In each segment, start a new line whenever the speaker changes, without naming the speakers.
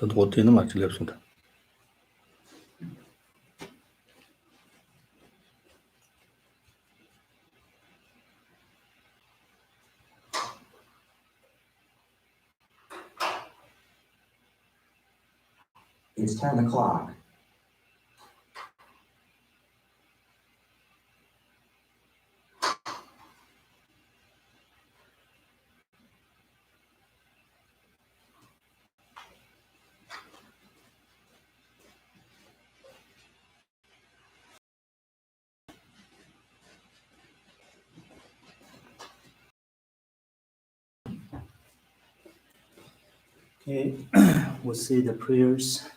저도 어떻게 있는 맞지 랩습니다.
It's 10 o'clock.
Okay, we'll say the prayers.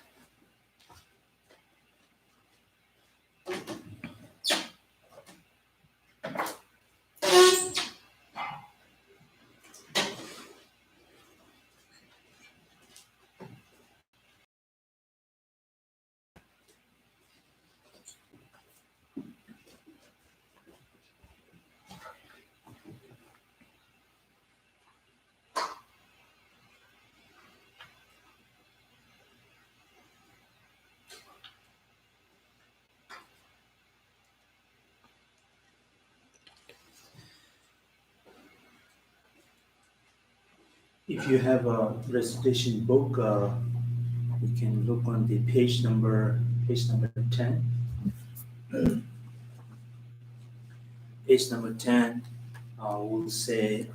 If you have a recitation book, you can look on the page number 10. Page number 10, we'll say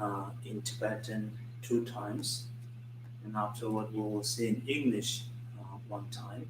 in Tibetan 2 times, and afterward we will say in English 1 time.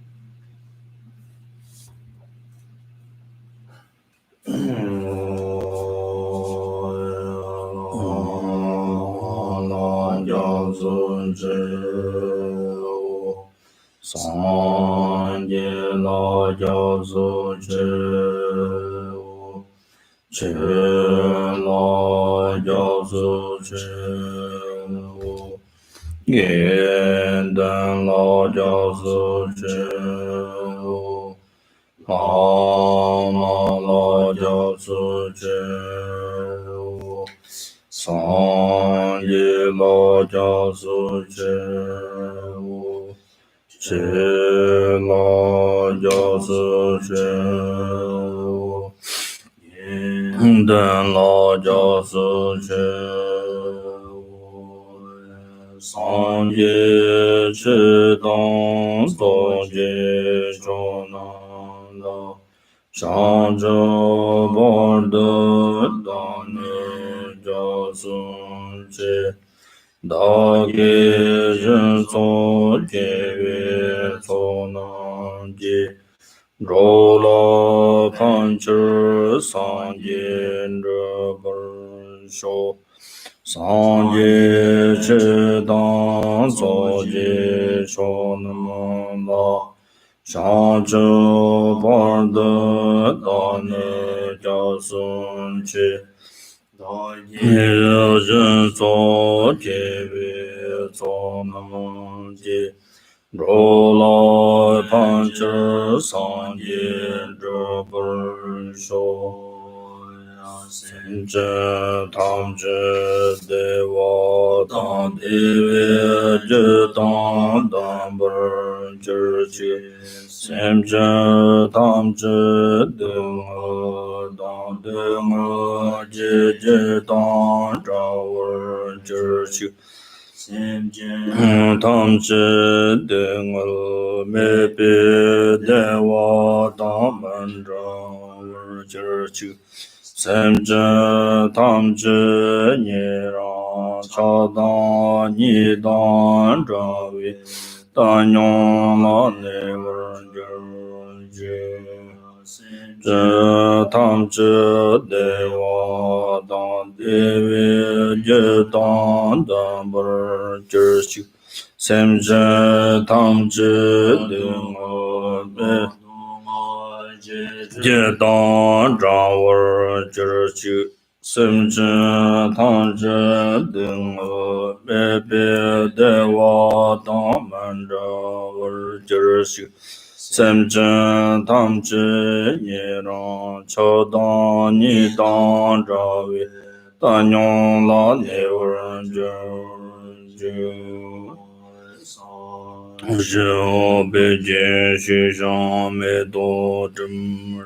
Zhō bē jē shē shāng mē tō zhēm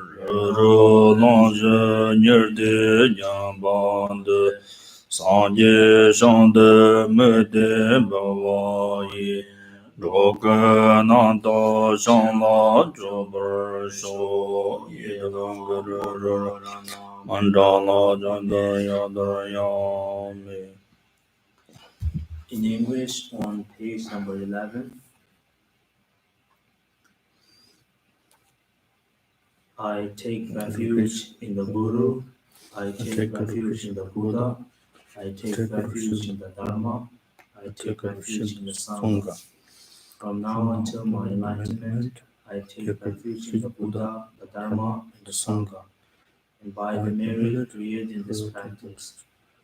rō lāng zhē nyēr dē nyāng bāng dē sāng jē shāng dē mē dē bā wā yī rō gā nāng tā shāng lā zhō bā shō yī dāng gā rō rō man dā lā zhāng dā yā dā yā mē.
In English, on page number 11, I take refuge in the Guru, I take refuge in the Buddha, I take refuge in the Dharma, I take refuge in the Sangha. From now until my enlightenment, I take refuge in the Buddha, the Dharma, and the Sangha. And by the merit created in this practice,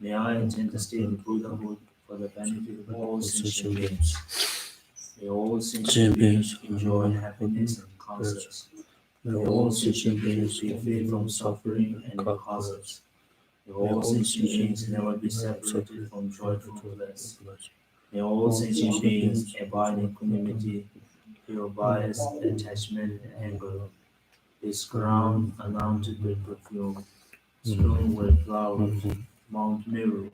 may I attain the state of Buddhahood for the benefit of all sentient beings. May all sentient beings enjoy happiness and concerts. May all sentient beings be free from suffering and causes. May all sentient beings never be separated from joyful bliss. May all sentient beings abide in equanimity, pure bias, attachment, and anger. Is crowned, anointed with perfume, strewn with flowers, Mount Meru,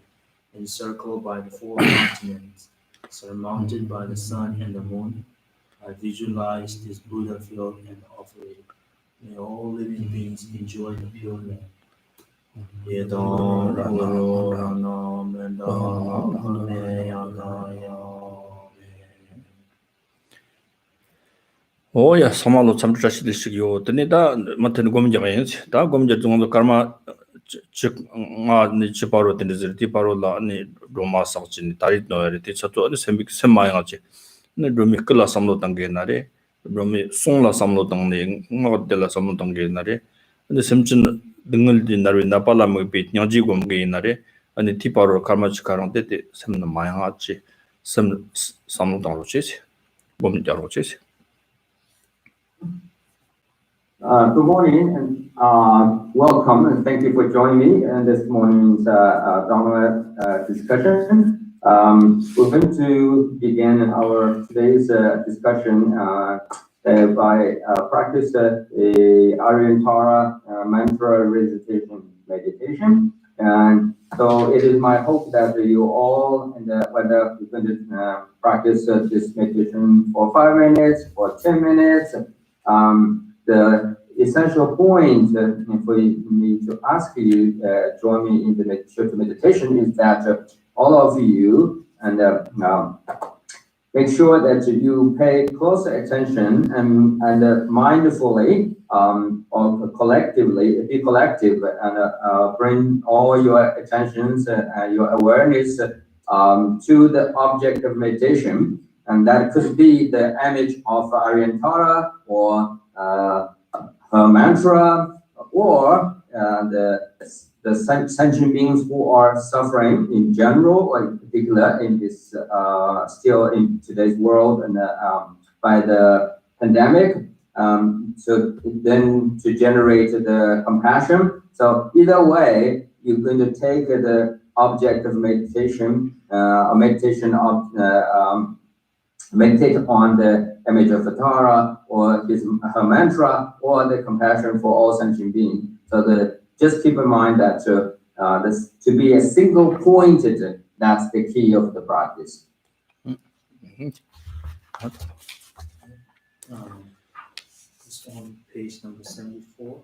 encircled by the four continents, surmounted by the sun and the moon. I visualize this Buddha field and offer it. May all living beings enjoy the pure land.
오야 사마로 참주자시들식이요. 드니다 맡은 고민자가 있지. 다 고민자 정도 karma 즉아 니 지바로 되는지 바로라 니 로마 상진이 다리 노야리 대처도 셈빅 셈마야지. 네 로미 클라 삼로 단계 날에 로미 송라 삼로 단계 응어들라 삼로 단계 날에 근데 셈진 등을 dinarwe napala mo pe nyaji gom ge nare ani ti paro karma chikaron te sem na maya chi sem samu dang ro che gom ja ro che.
Good morning and welcome and thank you for joining me in this morning's Dharma discussion. We're going to begin our today's discussion by practice a Aryantara mantra recitation meditation. And so it is my hope that you all, whether you can practice this meditation for 5 minutes, for 10 minutes, the essential point for me to ask you join me in the short meditation is that all of you and make sure that you pay close attention and mindfully or collectively, be collective and bring all your attentions and your awareness to the object of meditation. And that could be the image of Aryantara or her mantra or the sentient beings who are suffering in general, or in particular in this still in today's world and by the pandemic. So then to generate the compassion. So either way, you're going to take the object of meditation, a meditation of meditate on the image of Tara or her mantra or the compassion for all sentient beings. So just keep in mind that this, to be a single pointed, that's the key of the practice.
It's on page number 74.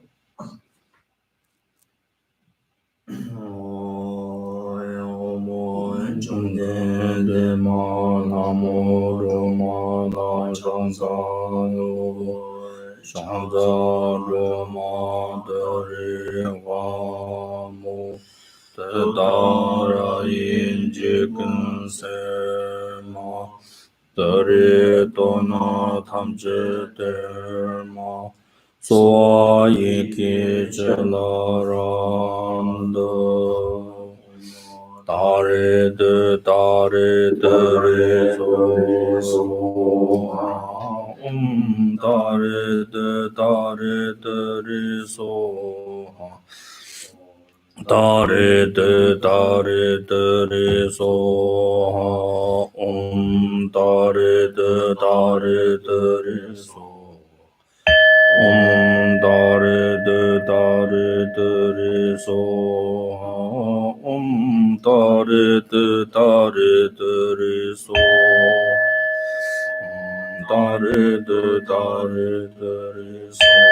Dare dona tamje derma so yeki chelarando dare de so dare de so Tare te re so ha om tare te re so om tare te re so ha om tare te re so om tare te re so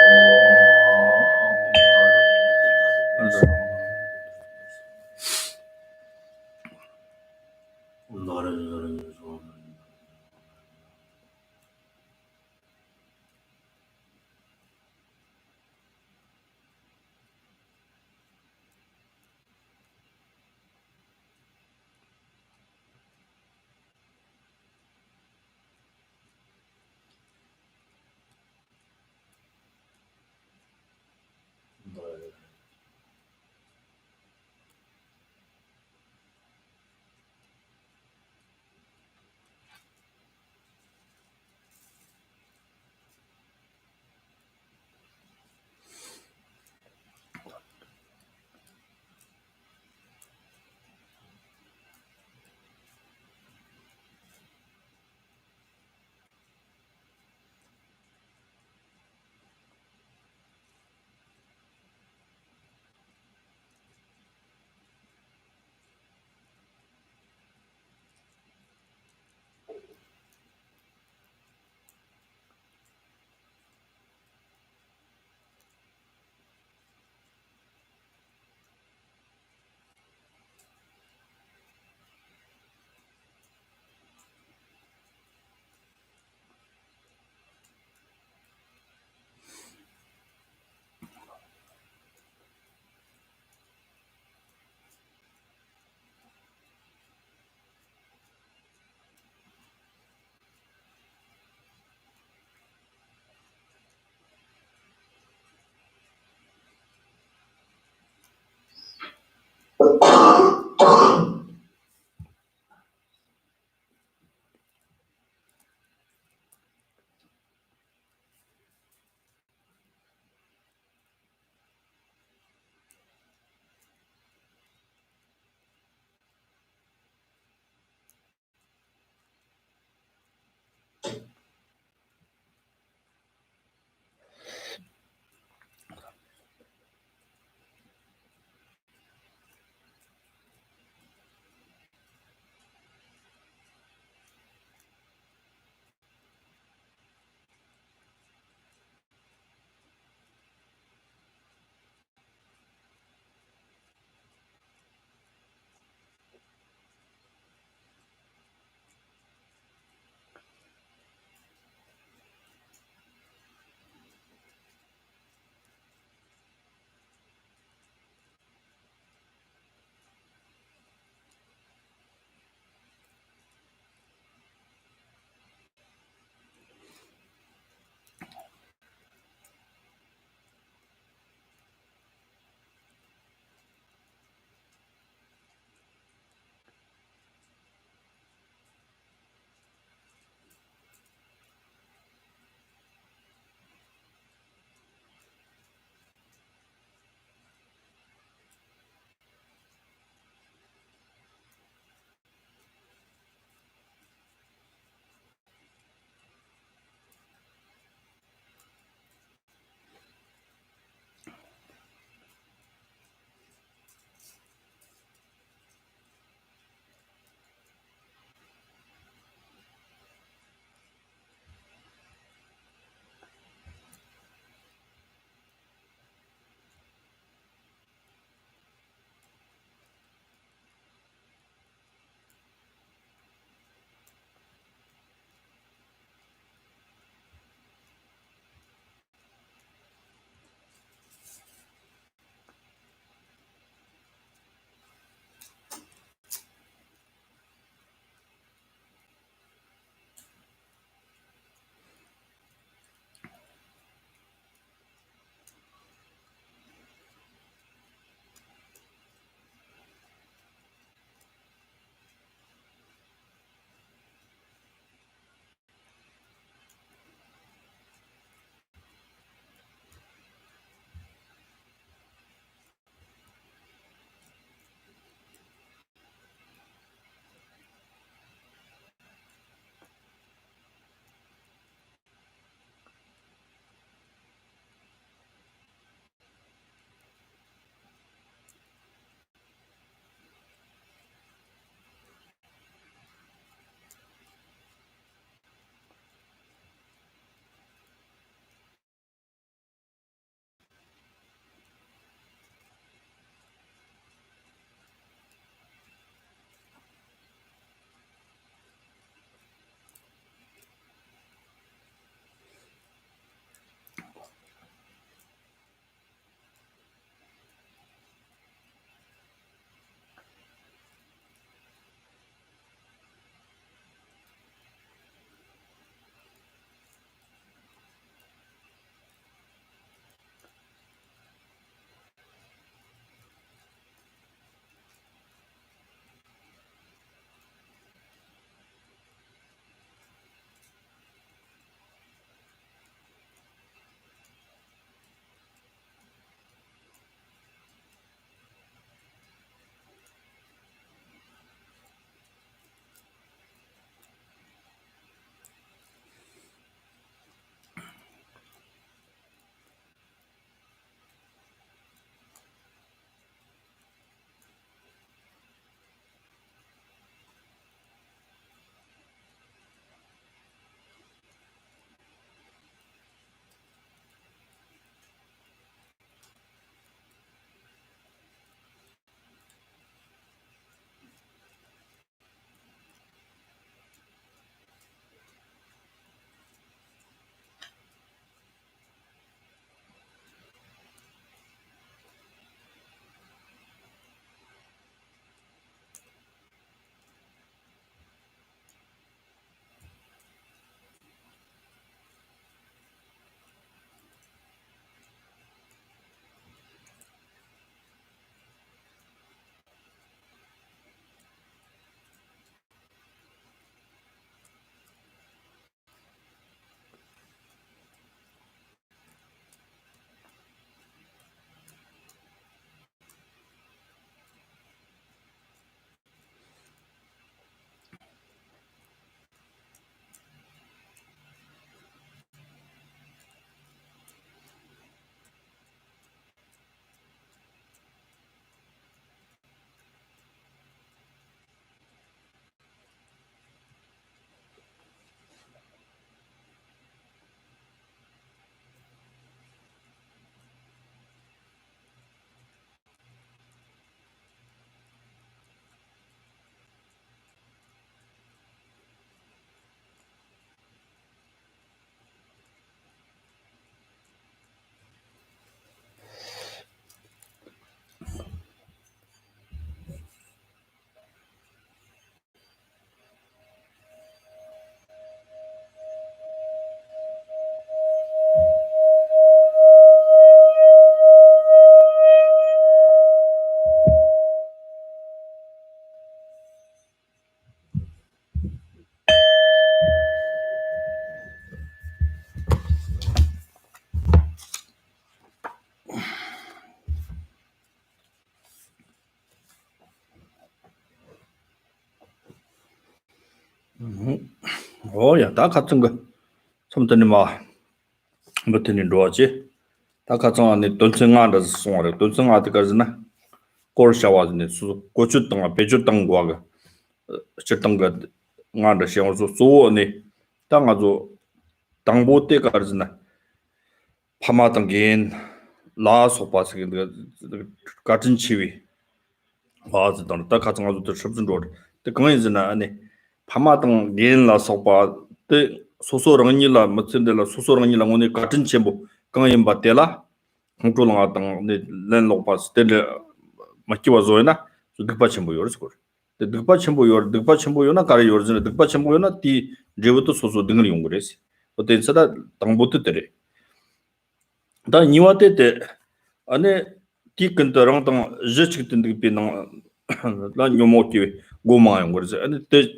오야 다 같은 거 something 마 뭐더니 로지 다 같은 안에 돈생아다 송아래 돈생아다가즈나 콜샤와즈네 수 고추땅아 배추땅과 저땅가 ngāda xiāng su suwa ni tā ngā zu dāngbō tē kār zi na pāma tāng gēn lā sōpa sī gāchīn chīwī wā zi tāng tā kāchā ngā zu tā shabzin rōd tā kāng zi na pāma tāng gēn lā sōpa tē sōsō rāngī lā matsīndē lā sōsō rāngī lā ngō ni gāchīn chēmbō kāng yīmbā tē lā khang chō lā ngā tāng lēn lōpa sī tē lē mā kīwa zōy na su dīkpa chēmbō yor sī kōr 득바 첨부요나 가리 요르즈나 득바 첨부요나 디 제부터 소소 등을 용거래시 어때서다 당부터 때래 다 니와테 때 안에 디 근더랑 당 저측든 비는 라 요모티 고마 용거지 안에 때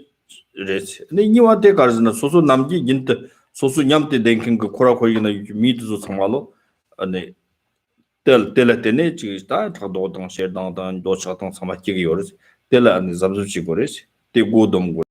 레시 네 니와테 가르즈나 소소 남기 인트 소소 냠테 댕킹 그 코라 코이나 미드조 상말로 안에 텔텔테네 지다 타도당 셰당당 도차당 상마키기 요르지 텔라 안 잡주지 거래시 대고 동고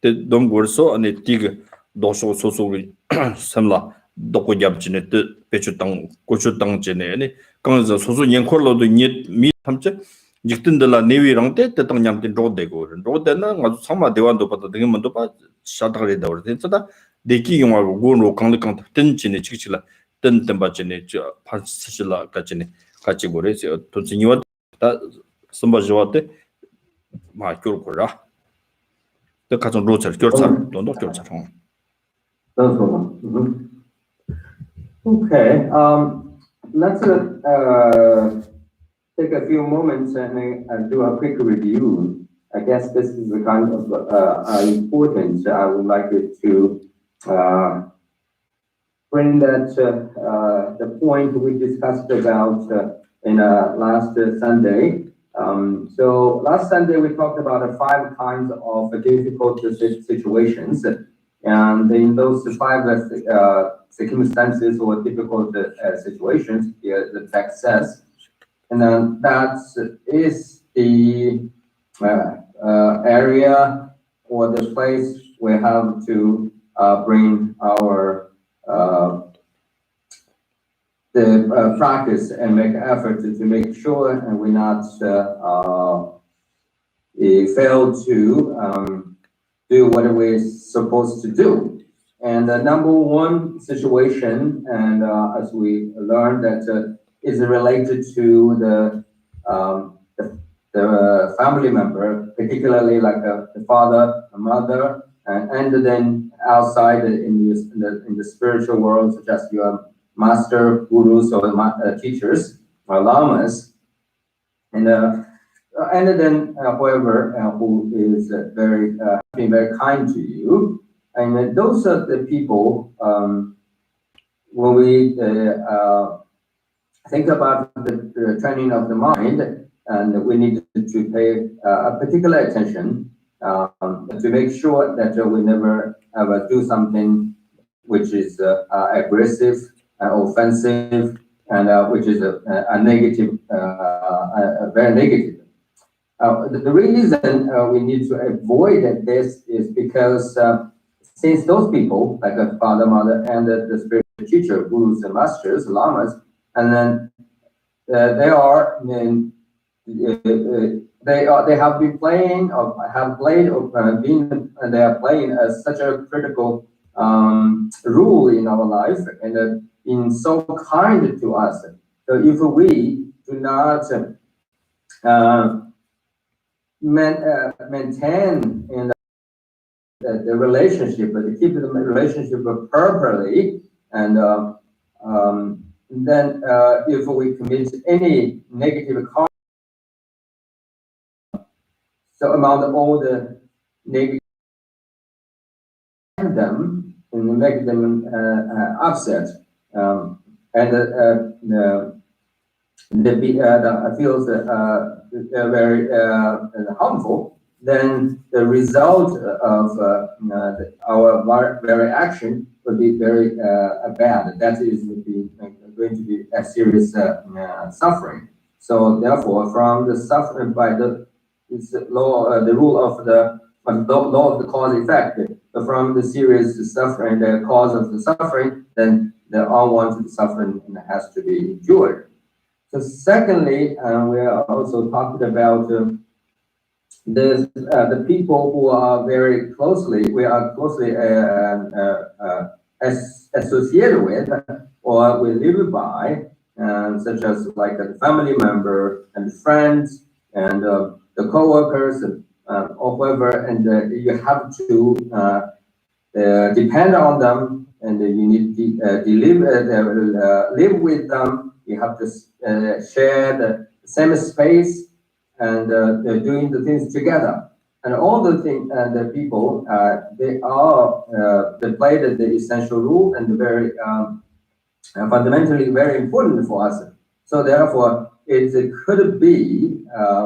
대 동고서 안에 티그 도서 소소리 삼라 도고 잡지네 때 배추땅 고추땅 제네 아니 강서 소소 연콜로도 니 탐체 직든들라 네위랑 때 땅 냠tin 로데고 로데나 가서 상마 대완도 받다 등만도 봐 샤다가리다 그랬다 데키 용하고 고로 강력한 뜬지네 지기질라 뜬뜬 받지네 저 판스실라 같이네 같이 거래시 돈지니와 다 선바지와때 마 교르고라 그 가정 로처 교차 돈도 교차
Okay, let's take a few moments and do a quick review. I guess this is the kind of importance I would like to bring that the point we discussed about in last Sunday. So last Sunday we talked about 5 kinds of difficult situations, and in those 5 circumstances or difficult situations, the text says, and then that is the area or the place we have to bring our practice and make effort to make sure and we not fail to do what we're supposed to do. And the number 1 situation, and as we learned, that is related to the family member, particularly like the father, the mother, and then outside in the spiritual world, such as your master, gurus, or teachers, or lamas, and then whoever who is being very kind to you, and those are the people. When we think about the training of the mind, and we need to pay a particular attention to make sure that we never ever do something which is aggressive, offensive, and which is a negative, very negative. The reason we need to avoid this is because since those people, like a father, mother, and the spiritual teacher, gurus and masters, lamas, and then they have been playing or have played or been, and they are playing as such a critical rule in our life, and being so kind to us. So if we do not maintain in the relationship, to keep the relationship properly, and then if we commit any negative conduct, so among all the negative them and make them upset, and feels very harmful, then the result of our very action would be very bad. That is going to be a serious suffering. So therefore, from the suffering by the law, the rule of the law of the cause effect. From the serious suffering, the cause of the suffering, then the unwanted suffering has to be endured. So secondly, we are also talking about the people who are very closely, we are closely associated with or we live by, such as like a family member and friends and the co-workers or whoever, and you have to depend on them, and you need to live with them. You have to share the same space and doing the things together. And all the things, the people, they play the essential role and very fundamentally very important for us. So therefore, it could be,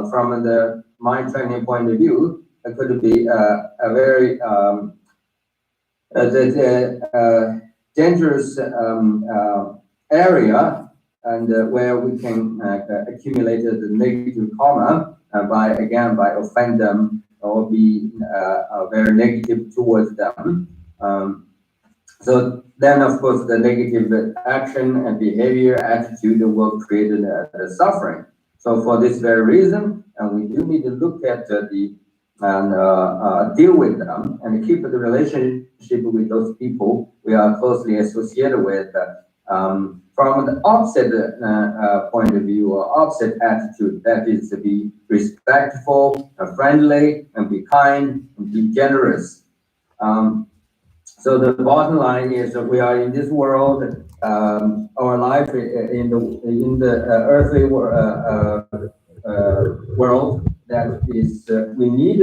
from the mind training point of view, it could be a very dangerous area, and where we can accumulate the negative karma by offend them or be very negative towards them. So then, of course, the negative action and behavior, attitude will create the suffering. So for this very reason, we do need to look at deal with them and keep the relationship with those people we are closely associated with. From the opposite point of view or opposite attitude, that is to be respectful, friendly, and be kind, and be generous. So the bottom line is that we are in this world, our life in the earthly world, that is, we need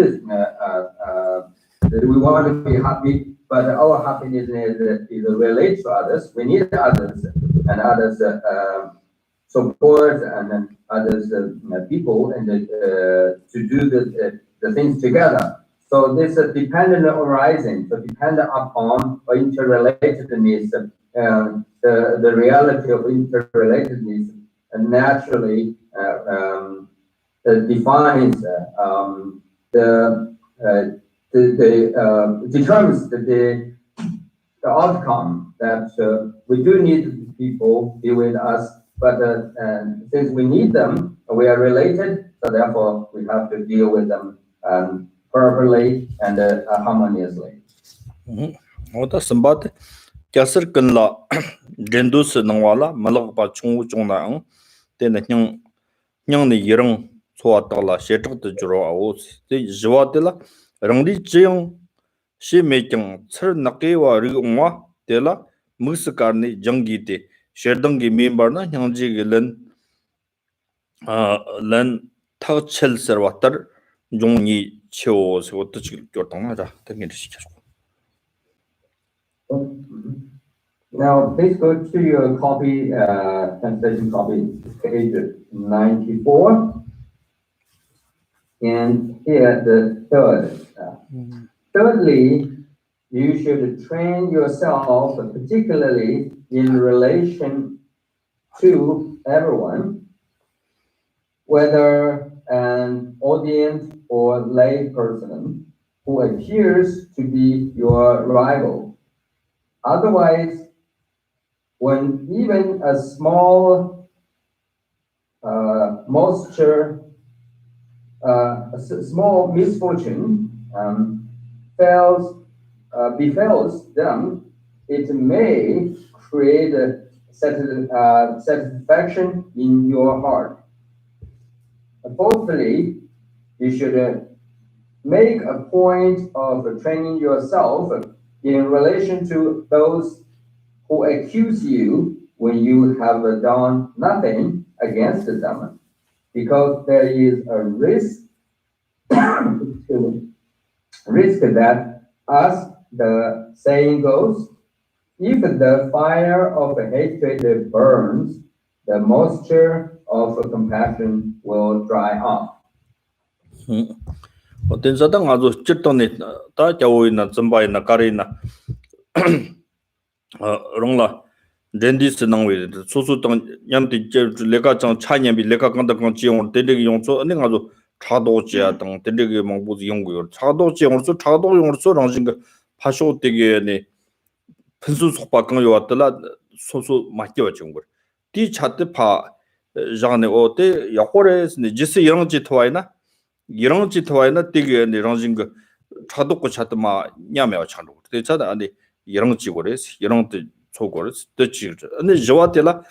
we want to be happy, but our happiness is related to others. We need others, and others support, and then others people, and to do the things together. So this dependent arising, so dependent upon or interrelatedness, the reality of interrelatedness naturally defines determines the outcome that we do need people be with us, but since we need them, we are related, so therefore we have to deal with them properly and harmoniously.
Oda sambat kyasar kanla dendus nangwala malag pa chung na ang ten nyang ni yerang chwa ta la shetag de juro awo te jwa de la rangli jeng she meking char naqe wa ri ngwa de la muskar ni jangi te sherdang gi member na nyang ji gi len thag chel serwatar jong ni cheo so to chi gyor tang na da teng ni shi.
Now, please go to your copy, translation copy, page 94. And here, the third. Thirdly, you should train yourself, particularly in relation to everyone, whether an audience or lay person who appears to be your rival. Otherwise, when even a small small misfortune befalls them, it may create a satisfaction in your heart. Fourthly, you should make a point of training yourself in relation to those who accuse you when you have done nothing against them, because there is a risk that, as the saying goes, if the fire of hatred burns, the moisture of compassion will dry up.
Oten zadang azu chirtone ta jawi na zambay na kari na rongla dendis nangwe susu tang nyamti lega chang chanyam bi lega kang da kang jiong de de yong so ane azu 차도지야 등 들리게 망보지 연구요 차도지 용으로 차도 용으로 랑진 그 파쇼 되게네 분수 속박강 요왔더라 소소 맞겨 준 거. 디 차트 파 장네 오때 야고레스네 지스 영지 토와이나 영지 토와이나 되게 랑진 그 차도고 차트마 냐며 찬도. 대차다 아니 영지 고레스 영지 초고레스 뜻지. 근데 저와텔라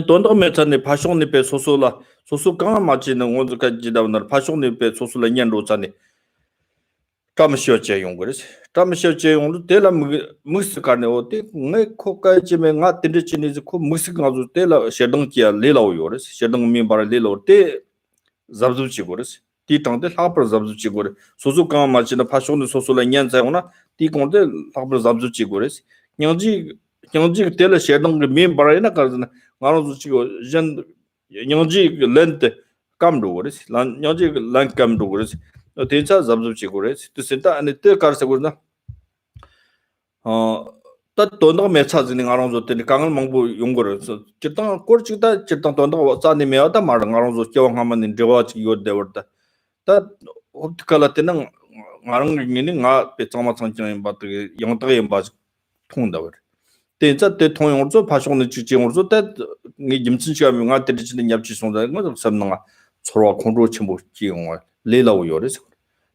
돈도 메차네 파쇼네 베 소소라 소소 강한 맞지는 원즈까지 지다오나 파쇼네 베 소소라 년로자네 감시어제 용거스 감시어제 용로 데라 무스카네 오데 네 코까지메 nga tindichiniz ko musik ngazu tela shedang kia lelaw yores shedang mi bar lelaw te zabzu chigores ti tangde lapar zabzu chigore sozu kama machina phashon sosola nyan zauna ti konde lapar zabzu chigores nyangji tela shedang mi bar ina kazna ngaro chigo jen nyangji lent kamdo gores lan nyangji lan kamdo gores 대차 잡습지 그래. 뜻인다 아니 때 가르쳐 그러나 또 돈도 매차지는 알아서 때니 강을 망부 용거를 저당 꼴찌다 저당 돈도 짜니면다 말은 알아서 경험하면 저와지 이거 되었다. 다 옵티컬 때는 말은 이는 나 배짱마 상장인 바트 영덕에 바지 통다 그래. 대차 때 통용으로 파송의 지정으로 때 임친시가 명아 때리지는 yap지 송다 거 삼능아 서로 공로 침보 기용을 레라고 요래서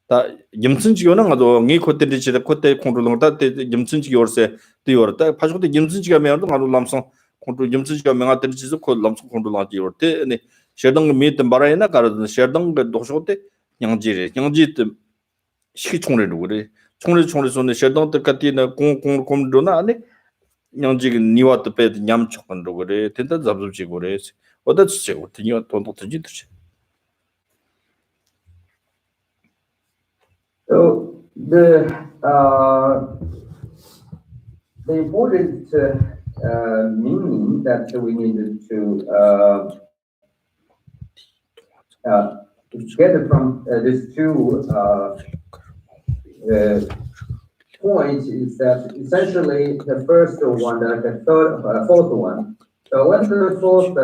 다 임슨지요는 아도 니 코테리 지다 코테 컨트롤다 때 임슨지 요르세 되어다 파쇼도 임슨지가 메어도 아도 람성 컨트롤 임슨지가 메가테리 지서 코 람성 컨트롤하지 요르테 네 셔당 미트 바라이나 가르든 셔당 그 도쇼테 양지레 양지 시 총례로 그래 총례 손에 셔당 때 같이나 공도나 아니 양지 니와트 페 냠촉한도 그래 된다 잡습지 그래 어디 주제 어디 돈도 드지
So the important meaning that we needed to get from these two points is that essentially the first one, the fourth one. So what the fourth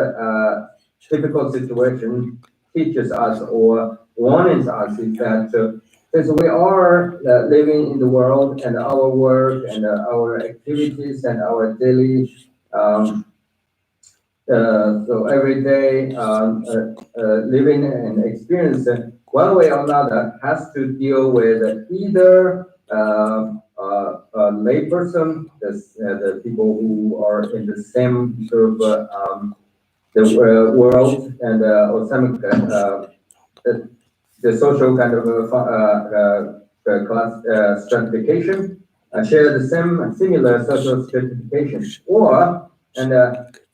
difficult situation teaches us or warns us is that since we are living in the world and our work and our activities and our daily, so every day living and experience, one way or another has to deal with either a layperson, the people who are in the same sort of the world and or some the social kind of class stratification, share the similar social stratification, or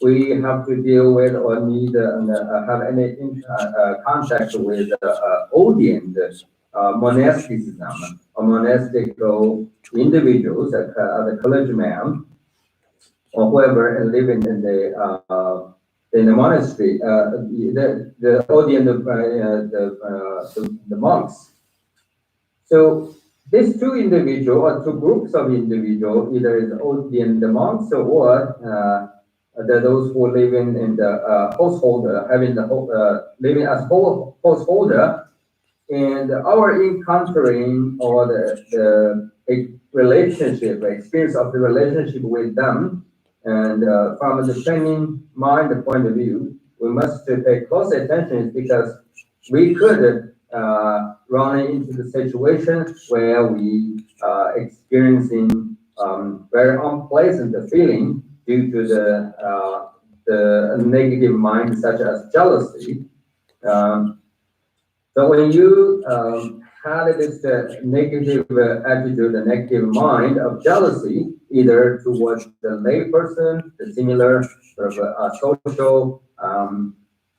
we have to deal with or need have any contact with audience, monasticism, or monastical individuals, the clergyman, or whoever living in the monastery, the audience of the monks. So these two individuals or two groups of individuals, either is audience the monks or those who live in the household, having the living as householder, and our encountering or the relationship, experience of the relationship with them. And from the training mind point of view, we must pay close attention because we could run into the situation where we experiencing very unpleasant feeling due to the negative mind such as jealousy. So when you had this negative attitude, a negative mind of jealousy, either towards the layperson, the similar sort of social,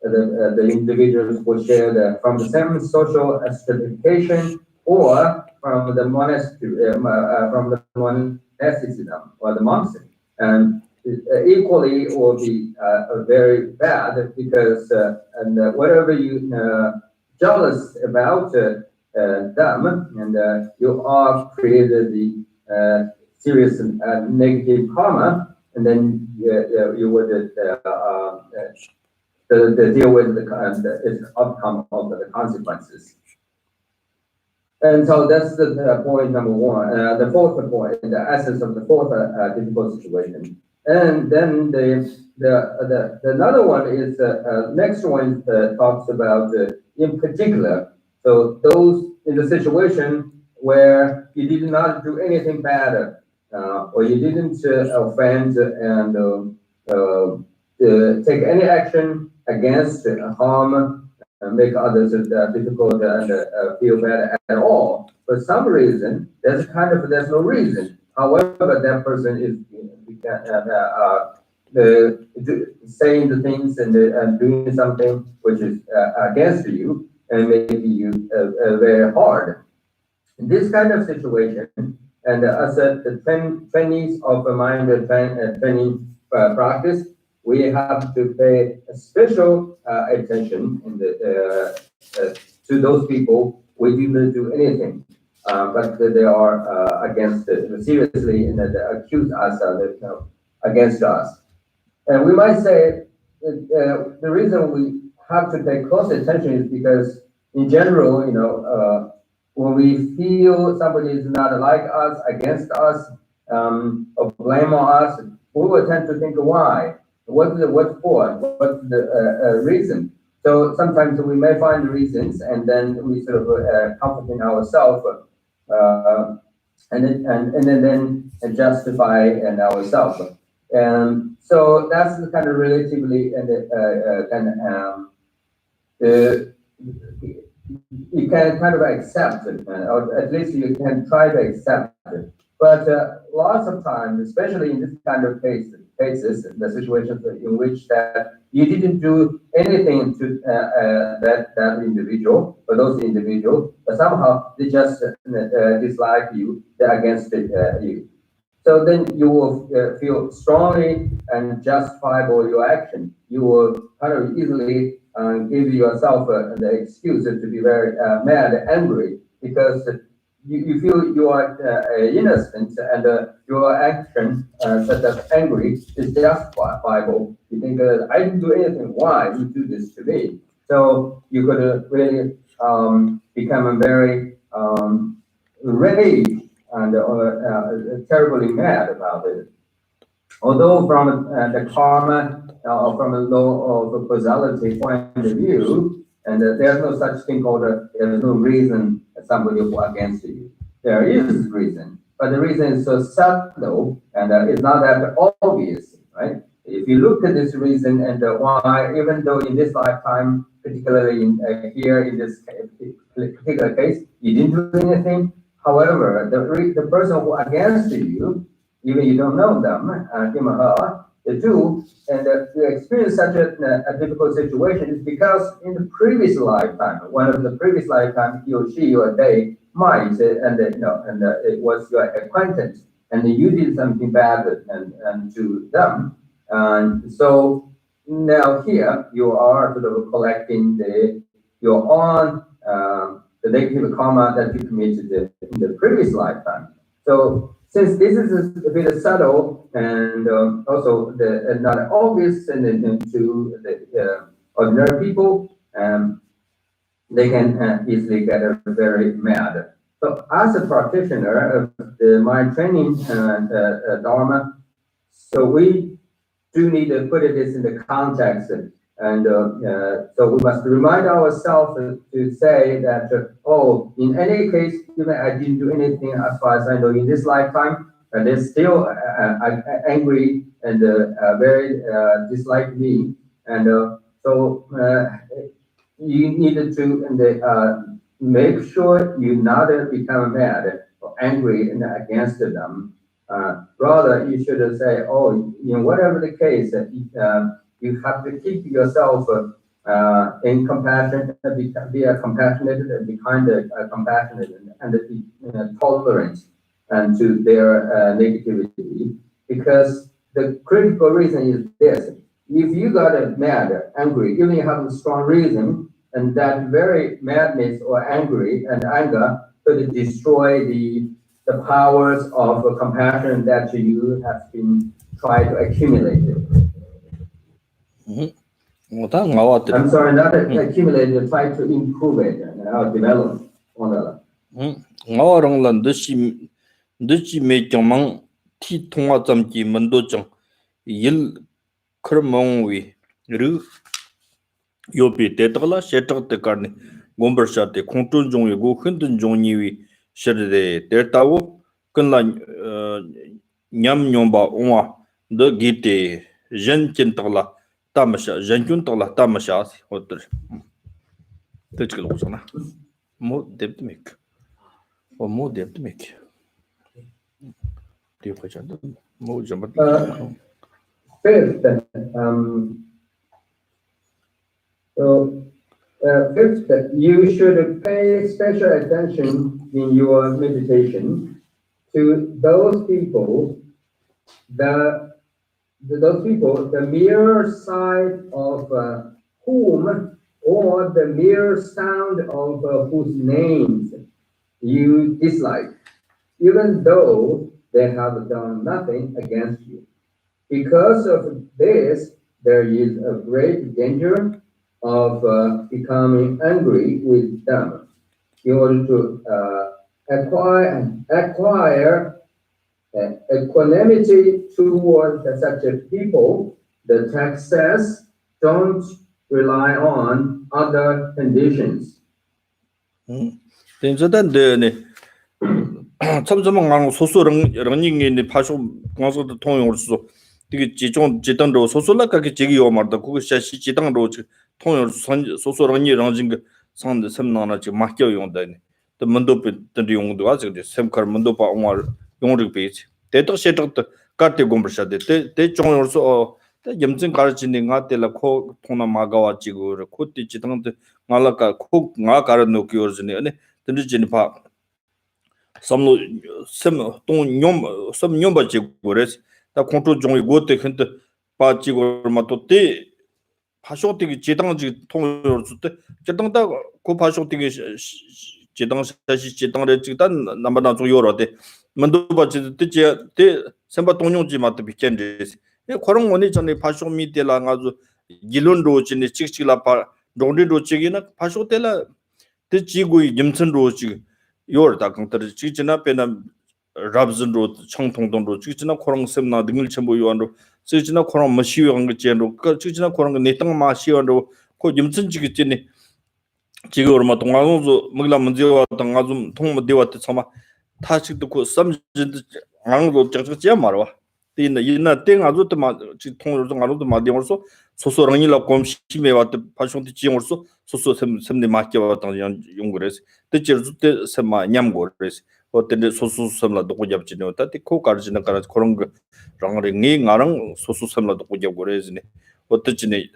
the individuals who share from the same social stratification, or from the monastery, from the monasticism or the monastery, and equally will be very bad because and whatever you jealous about them, and you are created the serious negative karma, and then you would to deal with the outcome of the consequences. And so that's the point number one. The fourth point, the essence of the fourth difficult situation. And then the another one is next one talks about in particular. So those in the situation where you did not do anything bad, or you didn't offend and take any action against harm. Make others difficult and feel bad at all. For some reason, there's no reason. However, that person is saying the things and doing something which is against you and making you very hard. In this kind of situation, and as the trainees of a mind training practice, we have to pay special attention to those people. We didn't do anything, but they are against it seriously, and they accuse us against us. And we might say the reason we have to pay close attention is because, in general, when we feel somebody is not like us, against us, or blame on us, we will tend to think why. What for? What's the reason? So sometimes we may find reasons, and then we sort of comforting ourselves, and then justify ourselves. And so that's the kind of relatively you can kind of accept it, or at least you can try to accept it. But lots of times, especially in this kind of cases, the situations in which that you didn't do anything to that individual or those individuals, but somehow they just dislike you, they're against you. So then you will feel strongly and justifiable your action. You will kind of easily give yourself the excuse to be very mad, angry, because you feel you are innocent and your action, such as angry, is justifiable. You think, I didn't do anything. Why you do this to me? So you could really become very rage and terribly mad about it. Although from the karma, from a law of causality point of view, and there's no such thing called there's no reason somebody will against you. There is reason, but the reason is so subtle and it's not that obvious, right? If you look at this reason and why, even though in this lifetime, particularly here in this particular case, you didn't do anything. However, the person who against you, even you don't know them, him or her, they do, and you experience such a difficult situation is because in the previous lifetime, one of the previous lifetime, he or she or they might, and it was your acquaintance, and you did something bad and to them, and so now here you are sort of collecting your own the negative karma that you committed in the previous lifetime. So since this is a bit subtle and also not obvious and to the ordinary people, they can easily get very mad. So as a practitioner of my training Dharma, so we do need to put this in the context. And so we must remind ourselves to say that, in any case, even I didn't do anything as far as I know in this lifetime, and they're still angry and very dislike me. And so you needed to make sure you not become mad or angry and against them. Rather, you should say, whatever the case, you have to keep yourself in compassion, be a compassionate, and be kind of compassionate, and be tolerant and to their negativity. Because the critical reason is this: if you got mad, angry, even you have a strong reason, and that very madness or anger could destroy the powers of compassion that you have been trying to accumulate. I'm sorry, not accumulate, try to improve it and develop on the.
ngawranglan de me kyamang ti thonga chamki mando chang yil khrmong wi ru yopi te tagla shetag te karni gombar shate khongtun jong wi go khintun jong ni wi sherde te tawo kunla nyam nyomba onwa de gite jen chen tagla tamasha jen chun tagla tamasha hotor techkel usana mo deptmek o mo deptmek ti khachad mo jamat
Fifth, fifth, you should pay special attention in your meditation to those people, the mere sight of whom or the mere sound of whose names you dislike, even though they have done nothing against you. Because of this, there is a great danger of becoming angry with them. In order to acquire equanimity toward such a people, the text says, don't rely on other conditions.
참점한 소소랑 런닝이 파쇼 공서도 통용으로서 되게 지종 지당도 소소라까지 지기요 말다 그거 샤시 지당도 통용 소소랑이 런닝 상대 섬나나 지 막혀 용다니 또 문도 뜬디 용도 아직 샘컬 문도 바 옹알 용으로 베지 대도 셰도 까테 공부샤데 대 종으로서 염증 가르치는 가텔라 코 통나 마가와 지고 코티 지당도 말라까 코가 가르 놓기어지네 아니 든지니 파 samlo sem ton nyom sam nyomba che gores ta control jong go te khent pa chi go ma to te phasho te ji dang ji tong yor su te jedang da ko phasho te ji dang sa shi ji dang re ji dan nam ba na zo yor de mando ba ji te sem ba tong nyong ji ma te bi chen de e korong oni jone phasho mi te la nga zo gilon ro ji ni chik chik la pa dong ri ro chi gi na phasho te la te ji go yim chen ro ji yor da kang tar chi china pena rabzin ro chang tong dong ro chi china korang sem na dingil chembo yuan ro chi china korang ma shi yang ge chen ro ka chi china korang ne tang ma shi yuan ro ko yimchen chi ge chen ni ji ge ma tong ang zo mgla mun je wa tang a zum tong ma de wa te chama ta chi de ko sam jin de ang ro chak chak ja ma ro ti na yin na teng a zo te ma chi tong ro ang ro de ma de ro so so rang ni la kom shi me wa te pa shong ti ji ro so sem ne ma ke wa tang yung gres te cherute sama nyam gores hotel sosu samla do ko jab chine ta te ko karjina kara korong rang re ngi ngarang sosu samla do ko jab gores ne hotel chine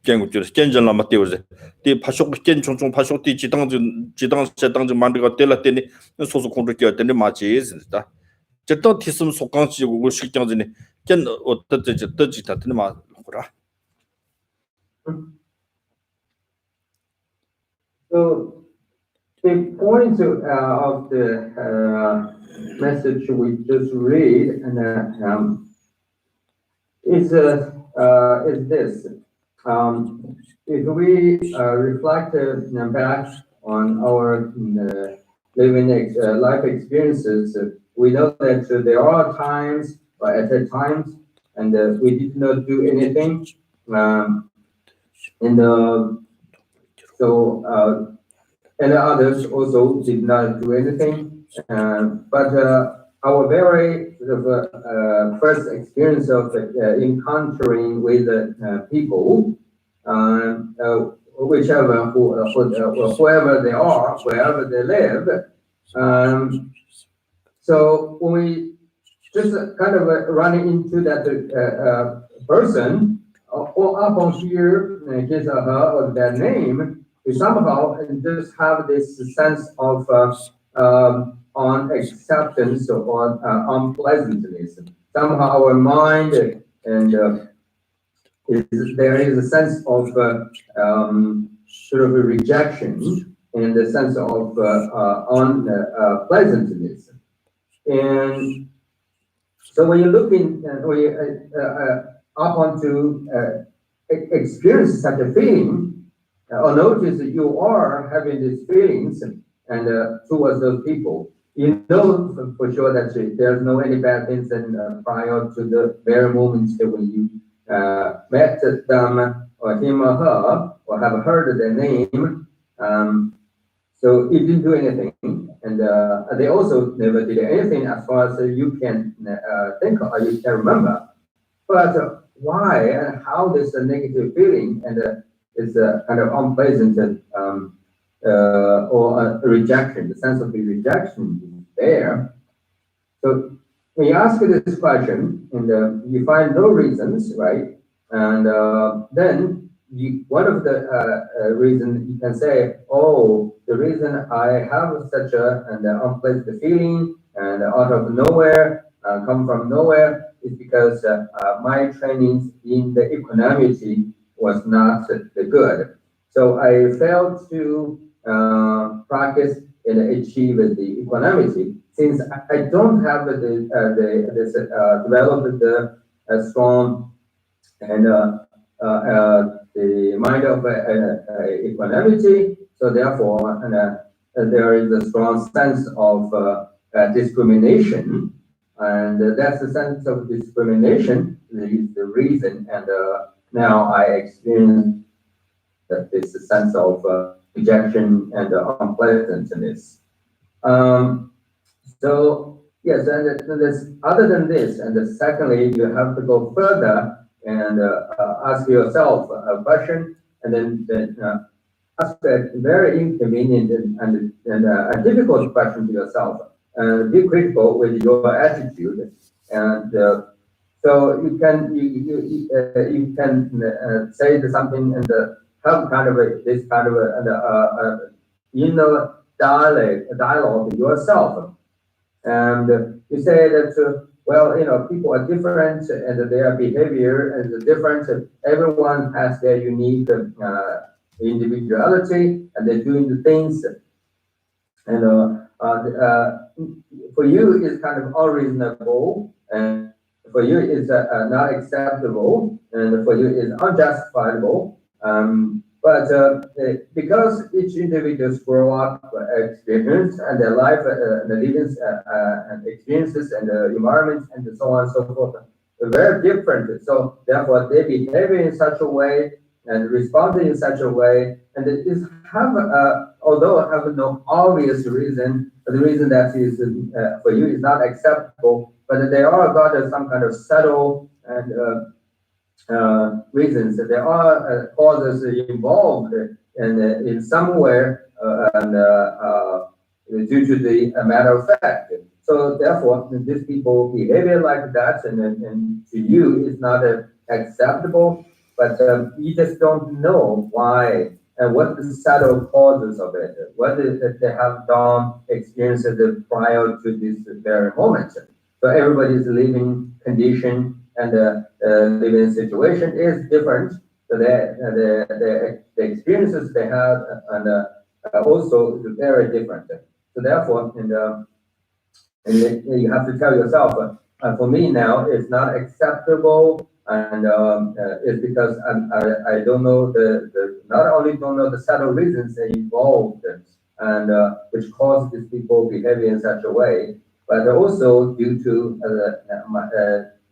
kengu chur kenjan la mate ose te phashok ken chung chung phashok ti jidang setang ji man ga tela te ni sosu kondu kya te ne ma che is ta jetang tisum sokang chi go shik jang ne ken hotel te ji ta te ma kora.
So the point of the message we just read and is this: if we reflect back on our living life experiences, we know that there are times, at times, and we did not do anything, and others also did not do anything. But our very first experience of encountering with people, whoever they are, wherever they live. So when we just kind of running into that person, or upon hear his or her or their name, we somehow just have this sense of unacceptance or unpleasantness. Somehow our mind and there is a sense of sort of a rejection and the sense of unpleasantness. And so when you look in, up onto experience such a feeling, or notice that you are having these feelings and towards those people, you know for sure that there's no any bad things and prior to the very moments that when you met them or him or her or have heard their name. So it didn't do anything, and they also never did anything as far as you can think or you can remember. But why and how this negative feeling and is kind of unpleasant or a rejection, the sense of the rejection is there. So when you ask this question and you find no reasons, right? And then one of the reasons you can say, oh, the reason I have such an unpleasant feeling and out of nowhere, come from nowhere, is because my trainings in the equanimity was not good. So I failed to practice and achieve the equanimity since I don't have developed the strong and the mind of equanimity. So therefore, there is a strong sense of discrimination, and that's the sense of discrimination is the reason. And now I experience this sense of rejection and unpleasantness. So yes, and this, other than this, and secondly, you have to go further and ask yourself a question, and then ask a very inconvenient and a difficult question to yourself. Be critical with your attitude, and so you can say something and have kind of this kind of inner dialogue with yourself, and you say that well, you know, people are different and their behavior is different. Everyone has their unique individuality, and they're doing the things, and for you it's kind of unreasonable, and for you it's not acceptable, and for you it's unjustifiable. But because each individuals grow up, experience, and their life, the living and experiences, and the environment, and so on and so forth, are very different. So therefore, they behave in such a way and respond in such a way, and it is have although have no obvious reason, the reason that is for you is not acceptable, but they are got some kind of subtle and reasons. There are causes involved, and in somewhere and due to the matter of fact. So therefore, these people behavior like that, and to you is not acceptable. But you just don't know why and what the subtle causes of it. What is that they have done experiences prior to this very moment. So everybody's living condition and living situation is different. So the experiences they have and also is very different. So therefore, and you have to tell yourself, for me now, it's not acceptable, and it's because I don't know not only don't know the subtle reasons involved, and which cause these people behaving in such a way, but also due to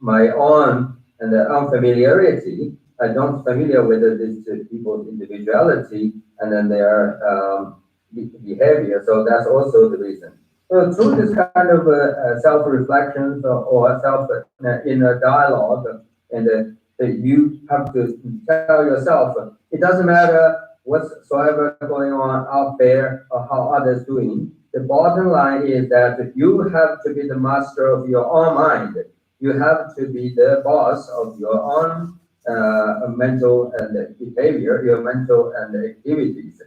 my own and unfamiliarity. I don't familiar with these people's individuality and then their behavior. So that's also the reason. So through this kind of self-reflection or self-inner dialogue, and you have to tell yourself, it doesn't matter whatsoever going on out there or how others doing. The bottom line is that you have to be the master of your own mind. You have to be the boss of your own mental and behavior, your mental and activities.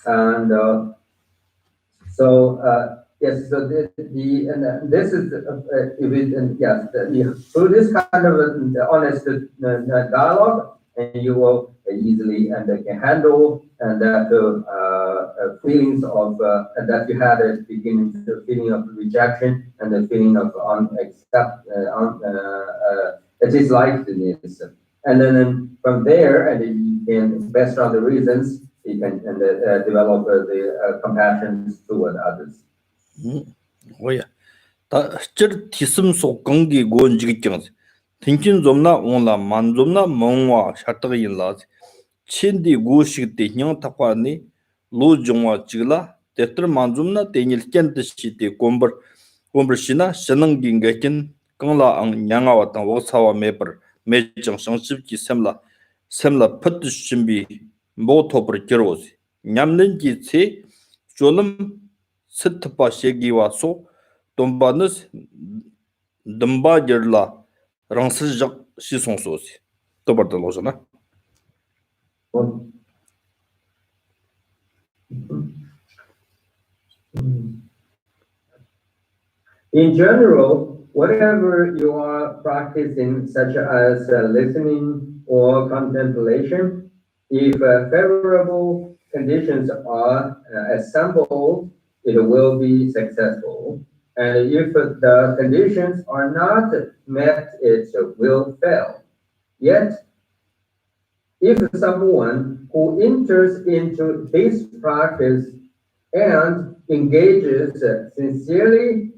And yes, so this is yes, through this kind of honest dialogue, and you will easily and can handle and that feelings of that you had at the beginning, the feeling of rejection and the feeling of dislikedness. And then from there, and you can, based on the reasons, you can develop the compassion toward others.
뭐야? 다 저 티슴 속 공기 고은지기경. 팅킨 좀나 온라 만 좀나 멍와 샤트가 인라. 친디 고식 때 냥 탁과니 로종와 지글라 데트르 만좀나 데닐켄 뜻시티 곰버시나 신능긴게킨 강라 앙 냥아와탄 워사와 메버 메정 성습기 셈라 퍼트 준비 모토버 기로스 냠는기 체 졸음 스트파 셰기와소 돈바느스 덤바ger라 랑스적 시송소시 또버들로잖아.
In general, whatever you are practicing, such as listening or contemplation, if favorable conditions are assembled, it will be successful. And if the conditions are not met, it will fail. Yet, if someone who enters into this practice and engages sincerely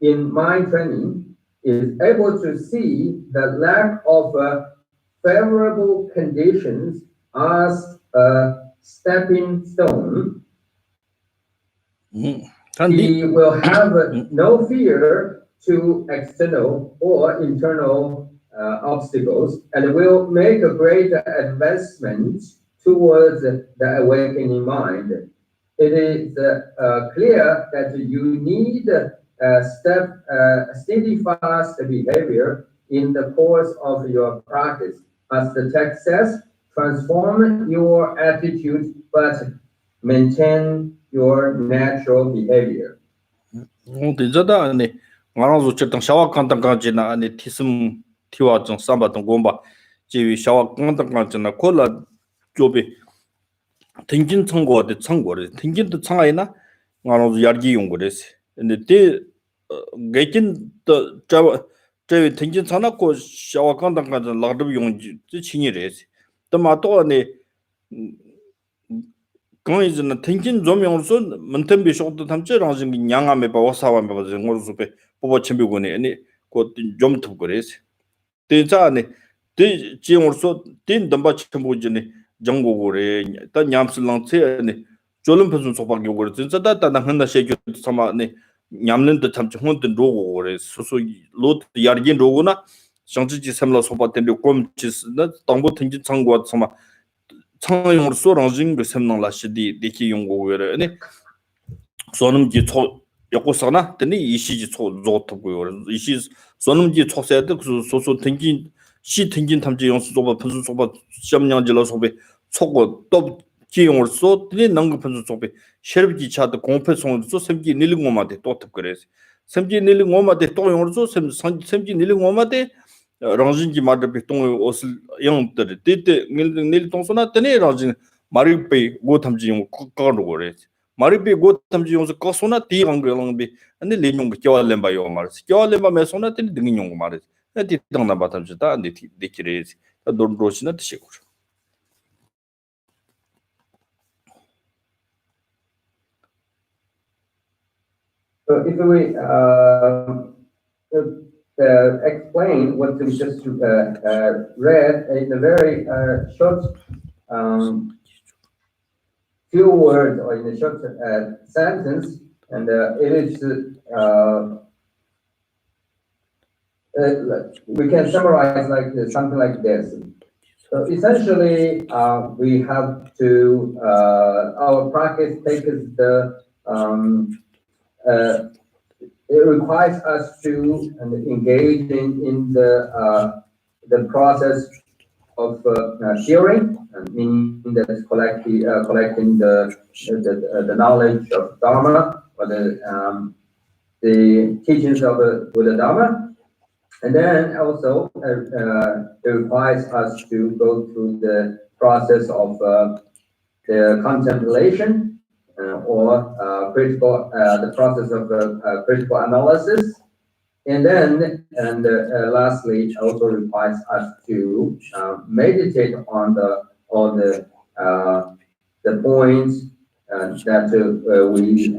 in mind training is able to see the lack of favorable conditions as a stepping stone, he will have no fear to external or internal obstacles and will make a great advancement towards the awakening mind. It is clear that you need steadfast behavior in the course of your practice. As the text says, transform your attitude, but maintain your natural behavior.
대저다 아니 말아서 저당 샤워 간단까지나 아니 티슴 티와 좀 삼바던 공바 지위 샤워 간단까지나 콜라 조비 땡긴 청고한테 청고를 땡긴도 청아이나 말아서 야기 용거래서 근데 때 개긴 더 저위 땡긴 청나고 샤워 간단까지 라드 용지 지칭이래서 또 마또 아니 강이즈는 땡긴 조명으로서 문템비 쇼도 탐지랑진 양함에 바와사와메 바진 거수베 보보 첨비고네 아니 곧좀 톱거래서 대자네 대 지용으로서 된 덤바 첨보지네 정고고래 다 냠슬랑체네 졸음 편순 소박이 오거래 진짜다 나 한다 셰교 사마네 냠는데 참 혼든 로고래 소소 로트 야르긴 로고나 정지지 삼라 소바텐데 꼼치스나 당보 땡진 창고 사마 창용으로 쏘랑진 그 셈낭라시디 데키 용고고래 아니 소놈지 초 요코서나 되니 이시지 초 조트고요 이시 소놈지 초세도 그 소소 땡긴 시 땡긴 탐지 용수 소바 편수 소바 시험량질로 소베 초고 또 기용을 쏘 되니 능급 편수 소베 셰르비 차도 공패송을 쏘 셈기 닐링오마데 또 탑그래서 셈기 닐링오마데 또 용을 쏘 셈기 닐링오마데 랑진기 마르베 똥 옷을 영들 때때 닐 똥소나 때네 랑진 마르베 고 탐지 용 거로 그래 마르베 고 탐지 용서 거소나 디랑 그랑비 안데 레용 겨알렘바요 말스 겨알렘바 메소나 때네 등인 용 말스 에디 당나 바탐지다 안데 디키레스 돈로시나 드시고
So if we explain what we just read in a very short few words or in a short sentence, and it is we can summarize like something like this. So essentially, we have to our practice takes the it requires us to engage in the process of hearing, meaning that is collecting the knowledge of Dharma or the teachings of the Buddha Dharma, and then also it requires us to go through the process of the contemplation. Or critical, the process of critical analysis, And then, lastly, also requires us to meditate on all the points that we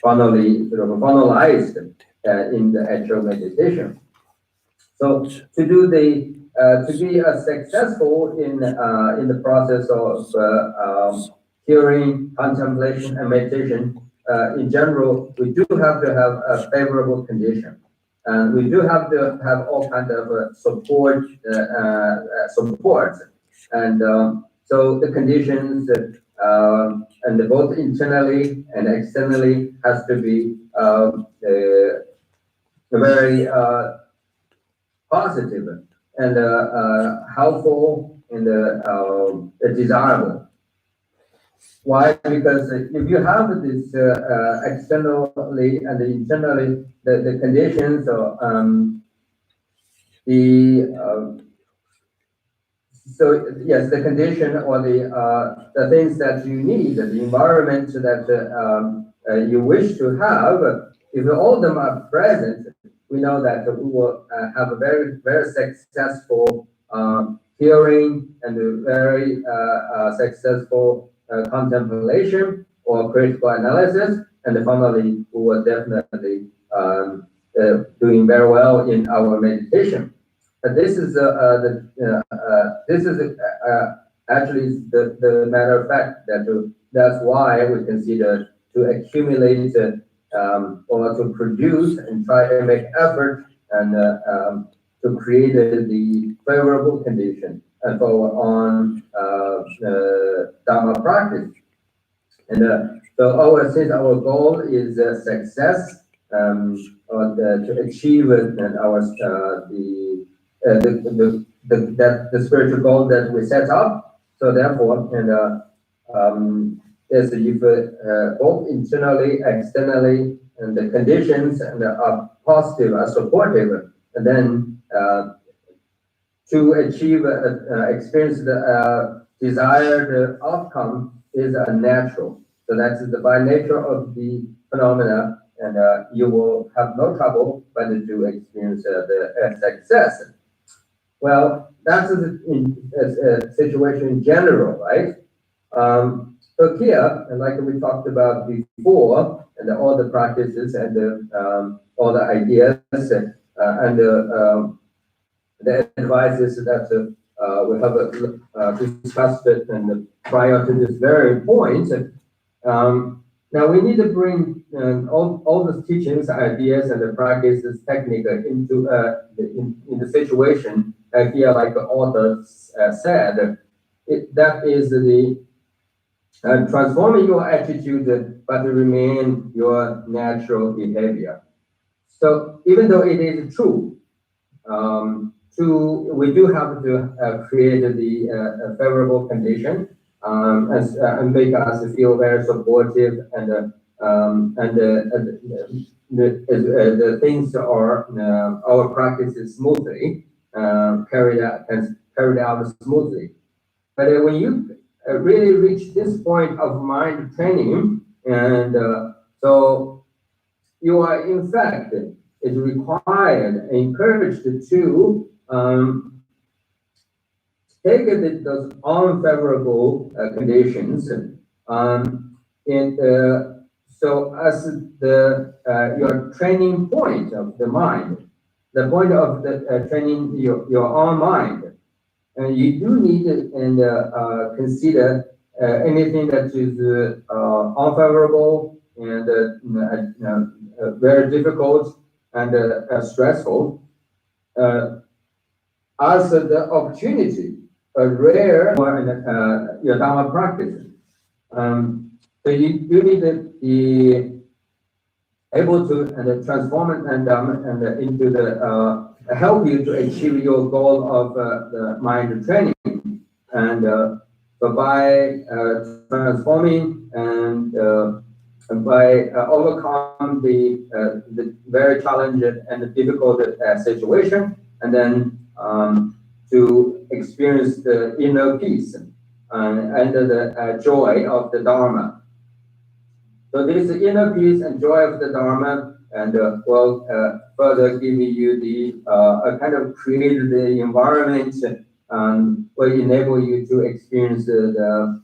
finally sort of finalized in the actual meditation. So to do to be successful in the process of hearing, contemplation, and meditation, in general, we do have to have a favorable condition. And we do have to have all kinds of support. And so the conditions and both internally and externally has to be very positive and helpful and desirable. Why? Because if you have this externally and internally, the conditions or so yes, the condition or the things that you need, the environment that you wish to have, if all of them are present, we know that we will have a very, very successful hearing and a very successful contemplation or critical analysis, and finally, we will definitely doing very well in our meditation. But this is actually the matter of fact that's why we consider to accumulate or to produce and try to make effort and to create the favorable condition and follow on Dharma practice. And so since our goal is success, or to achieve the spiritual goal that we set up. So therefore, if both internally, externally, and the conditions are positive, are supportive, and then to achieve experience the desired outcome is natural. So that's by nature of the phenomena, and you will have no trouble but to experience the success. Well, that's a situation in general, right? So here, and like we talked about before, and all the practices and all the ideas and the advices that we have discussed it and prior to this very point. Now we need to bring all the teachings, ideas, and the practices, technique into in the situation. I feel like the author said, that is the transforming your attitude, but remain your natural behavior. So even though it is true, we do have to create the favorable condition and make us feel very supportive, and the things are our practices smoothly carried out smoothly. But when you really reach this point of mind training, and so you are in fact is required, encouraged to take those unfavorable conditions, so as your training point of the mind, the point of the training your own mind, and you do need and consider anything that is unfavorable and very difficult and stressful as the opportunity, a rare your Dharma practice. So you need to be able to transform it and into the help you to achieve your goal of the mind training, and so by transforming and by overcome the very challenging and difficult situation, and then to experience the inner peace and the joy of the Dharma. So this inner peace and joy of the Dharma and will further give you the a kind of create the environment and will enable you to experience the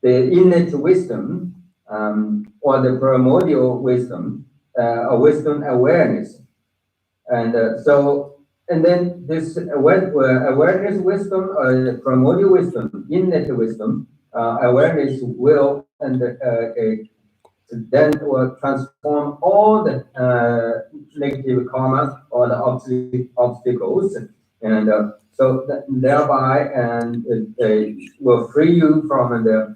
innate wisdom or the primordial wisdom, wisdom awareness. And and then this awareness wisdom, primordial wisdom, innate wisdom, awareness will and then will transform all the negative karma or the obstacles, and so thereby and will free you from the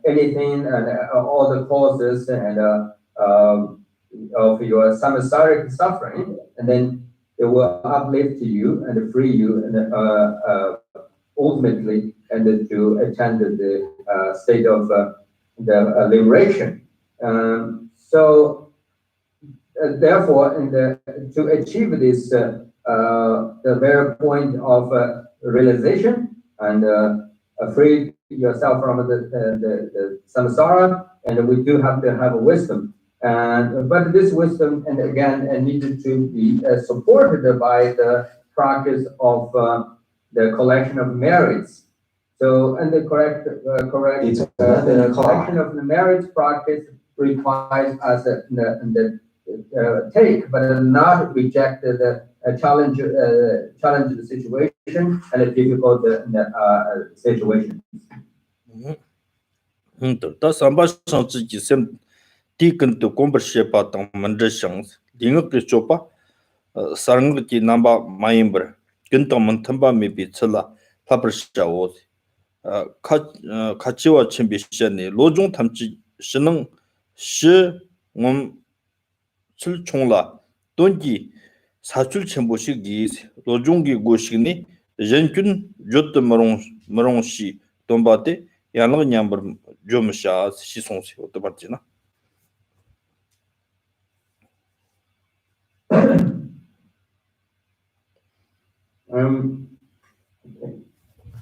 anything and all the causes and of your samsaric suffering, and then it will uplift you and free you and ultimately and to attain the state of the liberation. So therefore, to achieve this, the very point of realization and free yourself from the samsara, and we do have to have a wisdom. But this wisdom, and again, needed to be supported by the practice of the collection of merits. So, and the collection of the merits practice requires us take, but not reject the challenge the situation and a difficult situation.
다 삼바상 지기 셈 디근도 공부시에 당 만드상 링업게 줘봐 사랑기 남바 마임버 근도만 탐바미 비츠라 파버샤오 카치와 쳔비시네 로종 탐지 신능 시옴 출총라 돈기 사출 쳔보시기 로종기 고시니 렌균 조트 머롱시 돈바테 양로 냠버 좀샤 시송시 어떠바지나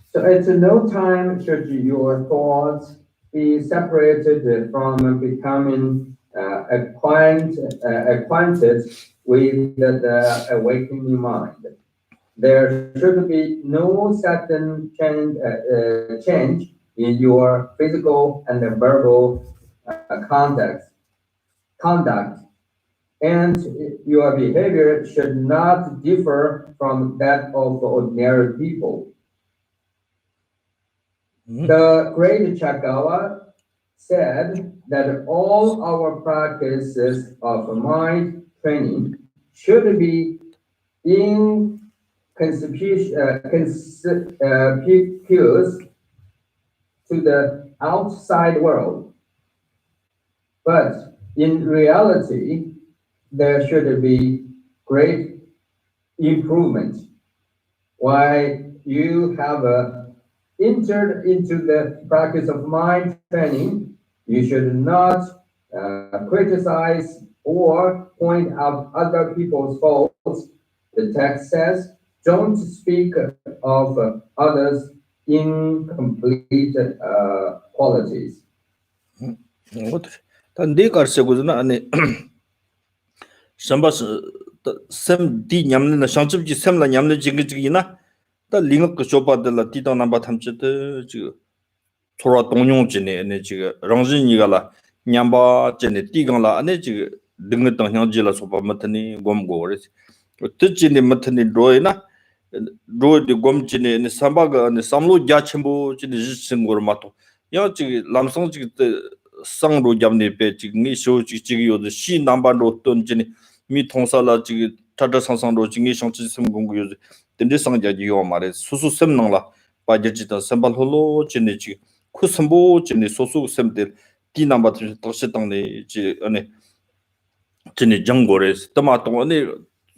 So at no time should your thoughts be separated from becoming acquainted with the awakening mind. There should be no sudden change in your physical and verbal conduct, and your behavior should not differ from that of ordinary people. The great Chagawa said that all our practices of mind training should be inconspicuous to the outside world, but in reality, there should be great improvement. Why you have entered into the practice of mind training, you should not criticize or point out other people's faults. The text says, don't speak of others' incomplete qualities.
근데 가르쳐고는 아니 삼바스 셈디 냠는 상습지 셈라 냠는 지기지기나 다 링업 그 쇼바들라 디다 남바 탐치데 지 초라 동용지네 네 지가 랑진이가라 냠바 제네 디강라 아네 지 등의 당향지라 소바 맡니 곰고레스 뜻지네 맡니 로이나 로디 곰지네 네 삼바가 네 삼로 야침보 지네 지싱고르 마토 야지 람성지 상로 잡네 베 지니 쇼지 지기요드 시 남반로 던지니 미 통사라 지기 타다 상상로 지니 상치 섬공고요 든데 상자지요 말에 수수 셈능라 바제지다 셈발홀로 지니 지 쿠섬보 지니 소수 셈데 디 남바 뜻시 땅네 지 아니 지니 정고레스 토마토 아니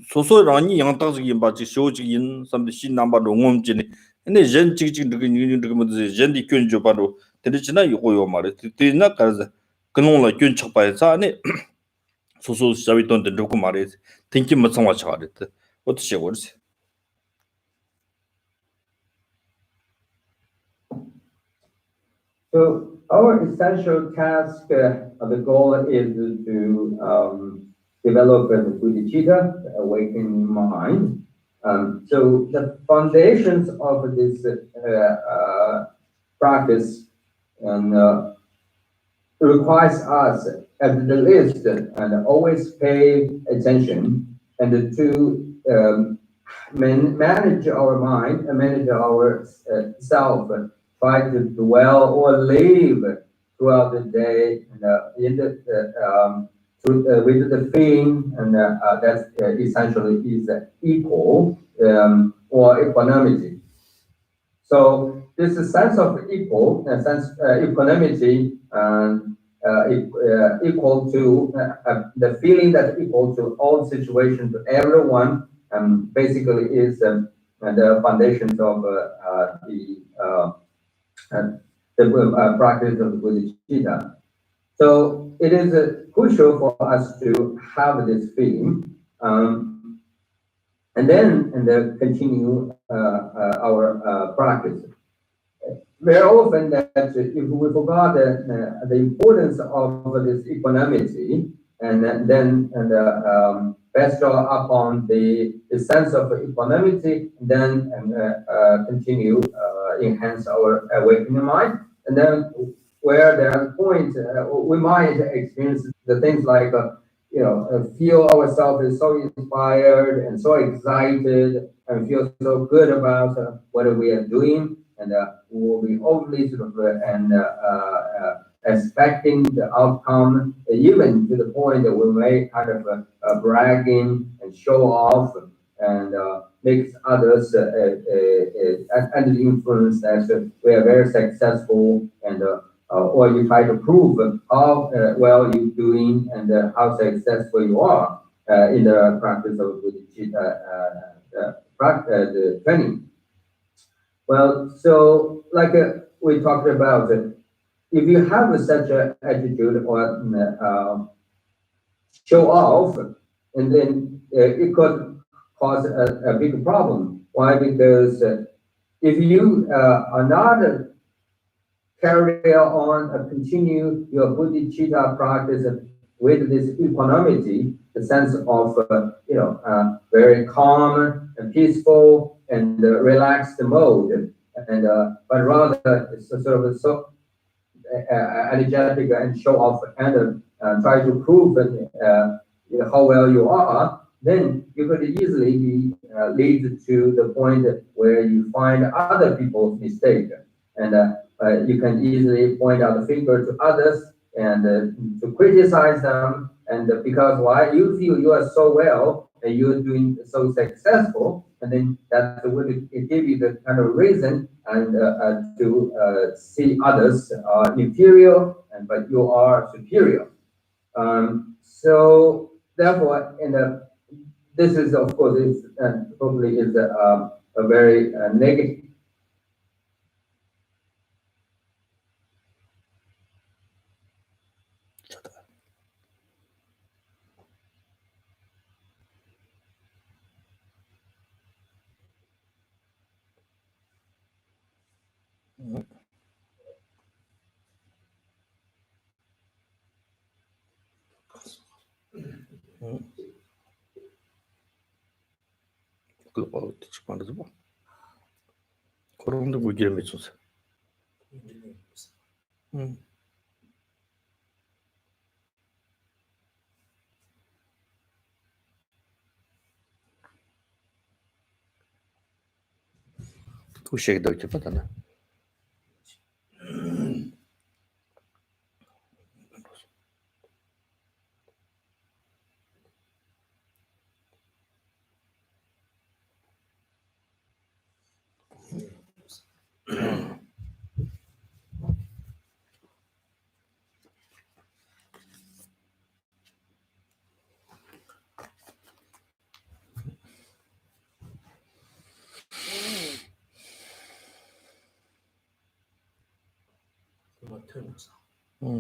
소소라니 양따지 임바지 쇼지인 삼데 시 남바로 옹om지니 네 젠지지 드그 뭐지 젠디 꾼조 바로 들으시나 이거요 말에 들으나 가자 그놈라 균 척바에서 안에 소소 사위던 듣고 말에 땡기 못성와 차가랬다 어떻게 거르지
So Our essential task, the goal is to develop a bodhicitta, the awakening mind. So the foundations of this practice and requires us at the least and always pay attention and to manage our mind and manage our self, try to dwell or live throughout the day and in the with the feeling and that's essentially is equal or equanimity. So this sense of equal, equanimity, equal to the feeling that equal to all situations, to everyone, basically is the foundations of the practice of bodhicitta. So it is crucial for us to have this feeling, and then continue our practice. Very often that if we forgot the importance of this equanimity, and then best draw upon the sense of equanimity, then continue enhance our awakening mind, and then where there are points we might experience the things like feel ourselves is so inspired and so excited and feel so good about what we are doing, and we'll be overly sort of expecting the outcome, even to the point that we may kind of bragging and show off and makes others under the influence that we are very successful and or you try to prove how well you're doing and how successful you are in the practice of the training. Well, so like we talked about, if you have such an attitude or show off, and then it could cause a big problem. Why? Because if you are not carry on and continue your bodhicitta practice with this equanimity, the sense of very calm and peaceful and relaxed mode, and but rather it's a sort of so energetic and show off and try to prove how well you are, then you could easily be lead to the point where you find other people's mistake, and you can easily point out the finger to others and to criticize them, and because why you feel you are so well and you're doing so successful, and then that would give you the kind of reason and to see others inferior, and but you are superior. So therefore, this is of course is probably is a very negative.
그런데 뭐 이름이 있었어. 그 şeyde öyle falan.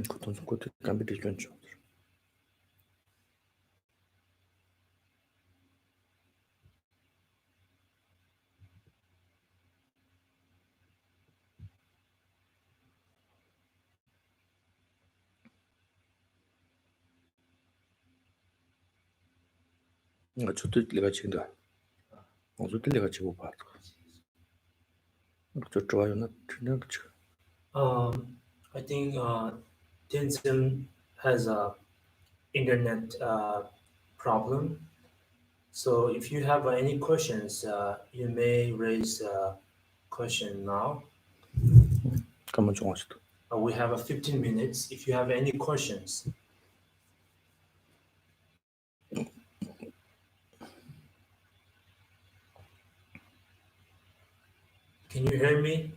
그것도 좀 그것도 감비리 좋죠. 저도 내가 지금다. 저도 내가 지금 봐. 저 좋아요나 그냥
I think Tianjin has a internet problem. So if you have any questions, you may raise a question now.
가만 좀 하시다.
We have 15 minutes. If you have any questions. Can you hear me?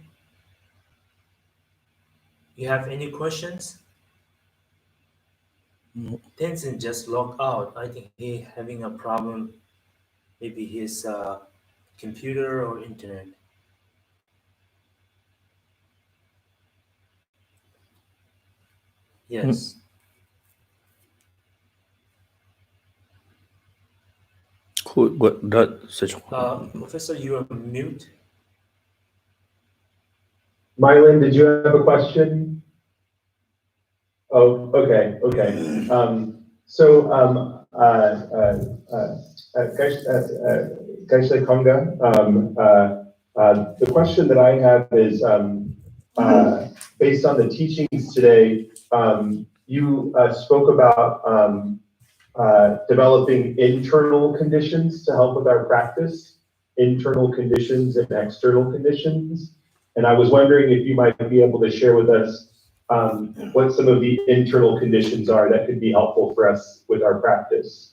You have any questions?
No.
Tenzin just logged out. I think he having a problem. Maybe his computer or internet. Yes. Professor, you are mute.
Mylan, did you have a question? Oh, okay. Gaisha Konga, the question that I have is based on the teachings today. You spoke about developing internal conditions to help with our practice, internal conditions and external conditions. And I was wondering if you might be able to share with us what some of the internal conditions are that could be helpful for us with our practice.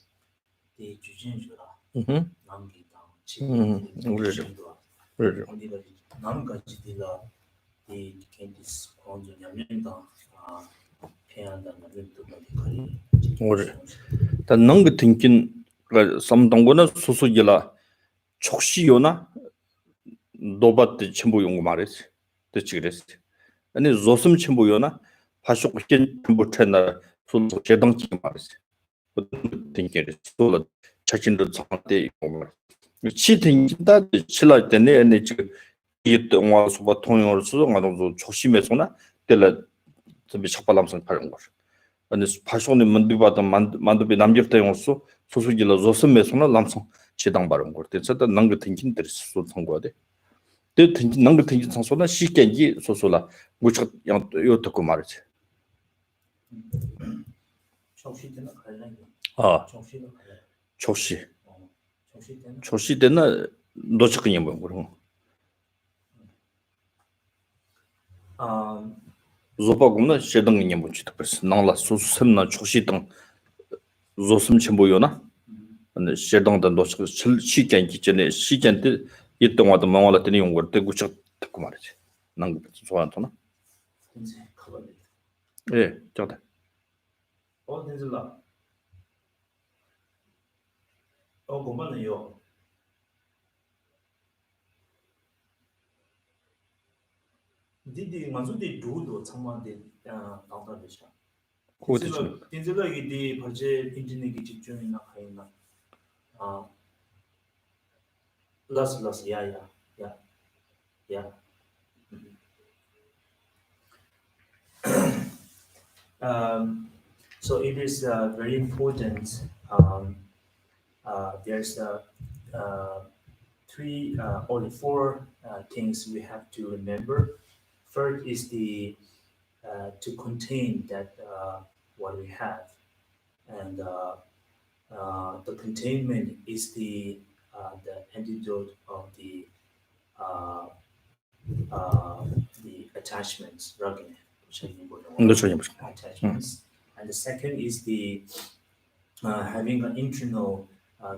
단 thinking samdangona susugila chokshiyona dobat chimbu yung mares de chigres ani zosum chimbu yona phashuk ken chimbu chena sul jedang chi mares thinking sul chachin do chante chi thinking da chila tene ani chi yit ngwa suba 통용을 수 ngado chokshimesona 텔라 좀 착발람선 파는 거 아니 파쇼는 만두바다 만두비 남접대 용수 소수질로 조선매소나 남성 지당 바른 거 됐다 능그 튕긴들 수 통과돼 때 능그 튕긴 상소나 시ken지 소소라 무척 요 듣고 말이지 초시 때는 노적이 뭐 그런 조바금나 제등이 뭐지 그래서 나라 소수sem나 초시등 조슴 첨보요나 근데 제등도 노적 시ken지 전에 시ken때 이동화도 망월을 때는 용거 때 구적 듣고 말이지 난 좋아한다나 예 저다
된줄라 고만해요 디디 만소디 두도 참만데 나오다르샤 딘질러 이디 벌제 인지능기 집중이나 하이나 러스 야야 So it is very important. There's three or four things we have to remember. First is the to contain that what we have, and the containment is the antidote of the attachments, attachments. And the second is the having an internal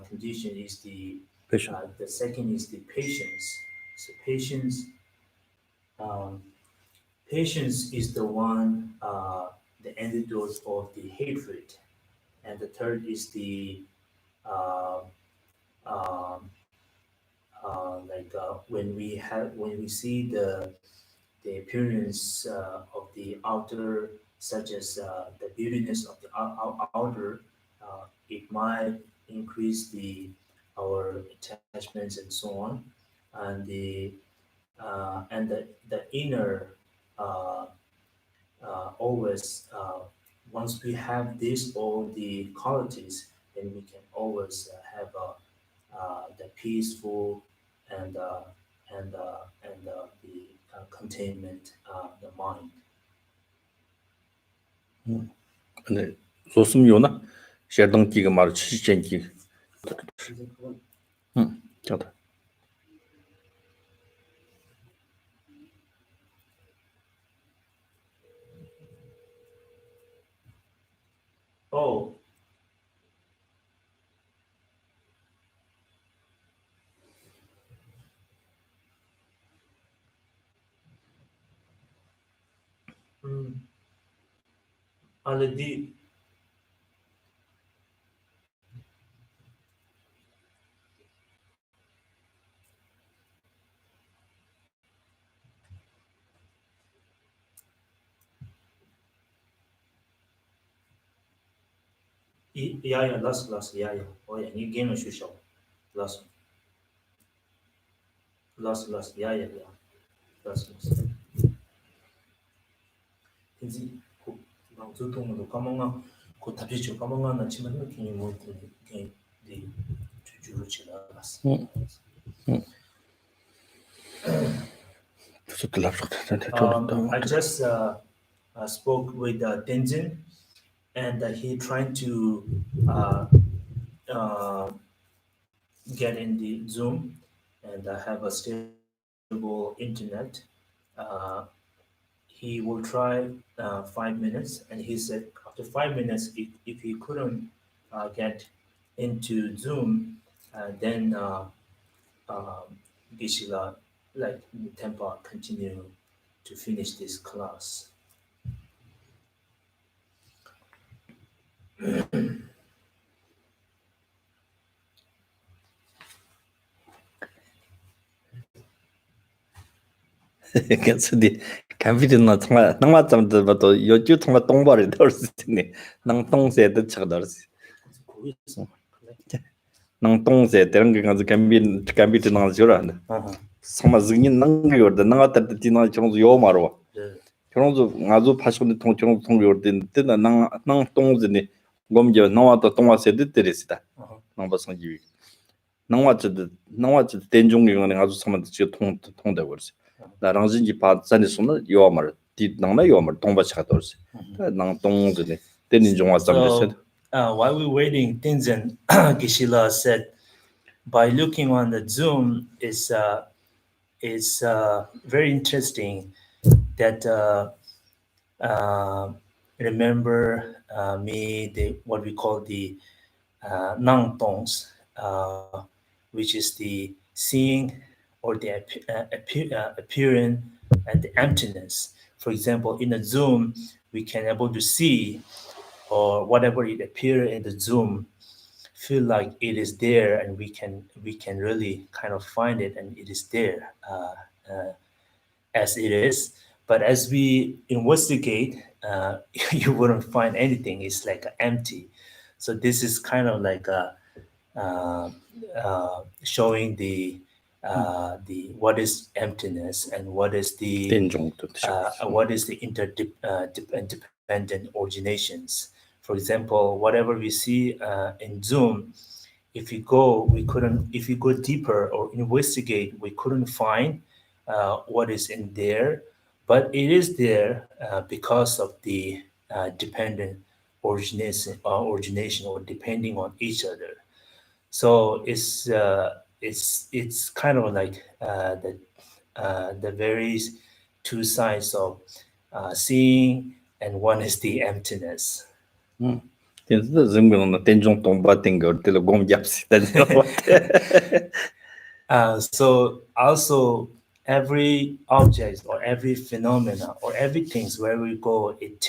condition is the second is the patience. So patience is the one the antidote of the hatred, and the third is the when we see the appearance of the outer, such as the beautiness of the outer, it might increase our attachments and so on, and the inner always once we have all the qualities, then we can always have the peaceful and the containment, the mind.
네, 좋습니다. 셔동기가 말 치전기. 저다.
Oh. Already. Yeah, last, yeah. Oh, yeah, you game should show. Last, yeah. Last. 이제 방송통으로 까먹나 그 답변죠 까먹나 치면 이렇게 뭐 이렇게 주주로 지나갔어. I just spoke with Tenzin, and he trying to get in the Zoom and have a stable internet. He will try 5 minutes, and he said after 5 minutes, if he couldn't get into Zoom, then Gishila, like Tempa, continue to finish this class.
괜찮디. 감비드나 정말 낭맞점도 봐도 요즘 정말 똥발이 덜수 있네. 낭똥새도 차더스. 낭똥새 때는 게 가서 감비드나 저라는데. 상마즈니 낭거든 나가다 뒤나 정도 요마로. 정도 아주 파시고 정도 통요든 때나 낭똥즈니 곰겨 나와도 똥와세드 때리시다. 낭바상지. 나와도 된종경은 아주 상마도 지금 통되고 그랬어. 나랑진지 파산이 손은 요말 뒤낭나 요말 동바치가 돌스 낭 동즈네 때는 좀 왔습니다.
While we waiting, Tenzin Gishila said, by looking on the Zoom is very interesting that remember me what we call the nang tongs, which is the seeing or the appearance and the emptiness. For example, in a Zoom, we can able to see or whatever it appear in the Zoom, feel like it is there, and we can really kind of find it, and it is there as it is. But as we investigate, you wouldn't find anything. It's like empty. So this is kind of like showing the what is emptiness and what is the interdependent originations. For example, whatever we see in Zoom, if we go deeper or investigate, we couldn't find what is in there, but it is there because of the dependent origination or depending on each other. So it's kind of like the very two sides of seeing, and one is the emptiness. So also every object or every phenomena or everything where we go, it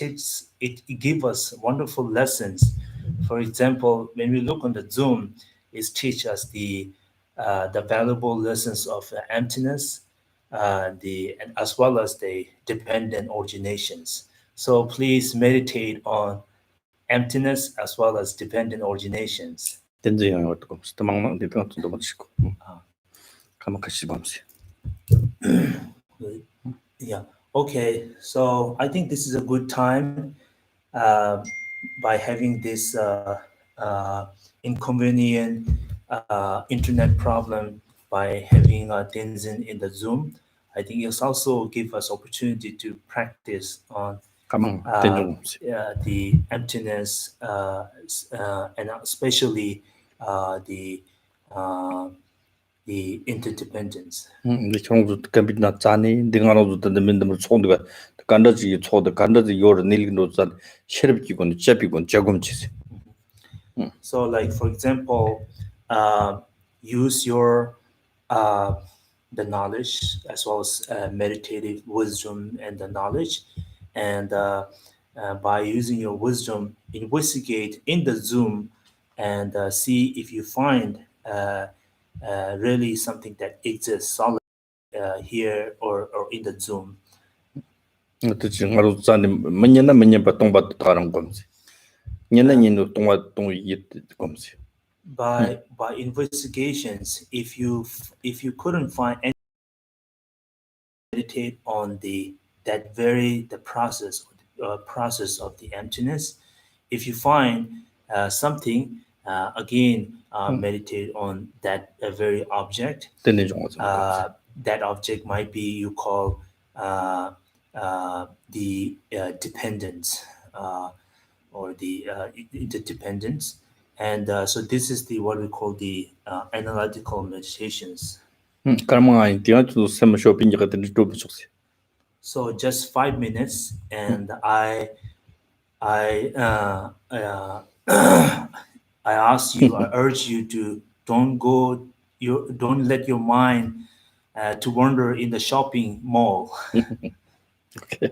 gives us wonderful lessons. For example, when we look on the Zoom, it teaches us the valuable lessons of emptiness, and as well as the dependent originations. So please meditate on emptiness as well as dependent originations. Yeah. Okay. So I think this is a good time by having this inconvenient internet problem by having Tenzin in the Zoom. I think it's also give us opportunity to practice on
가망 된종음시.
the emptiness and especially the interdependence.
근데 경우도 간비나 자니 등하로도 된다면 총도가 간다지 초도 간다지 요르 닐긴도 자 셰르비곤 제비곤 저금치세.
So, like for example, use your the knowledge as well as meditative wisdom and the knowledge, and by using your wisdom, investigate in the Zoom and see if you find really something that exists solid here or in the Zoom.
어떻지 가로 자니 맨년나 맨년 바동바 다른 검지. 년년이 동화 이 검지.
By investigations, if you couldn't find any, meditate on the process of the emptiness. If you find something, again meditate on that very object.
되는 종어죠.
That object might be you call the dependence or the interdependence. And so this is what we call the analytical meditations.
가망 디아도 셈 쇼핑 같은 좀 부족해.
So just 5 minutes, and I ask you, I urge you to don't let your mind to wander in the shopping mall.
Okay.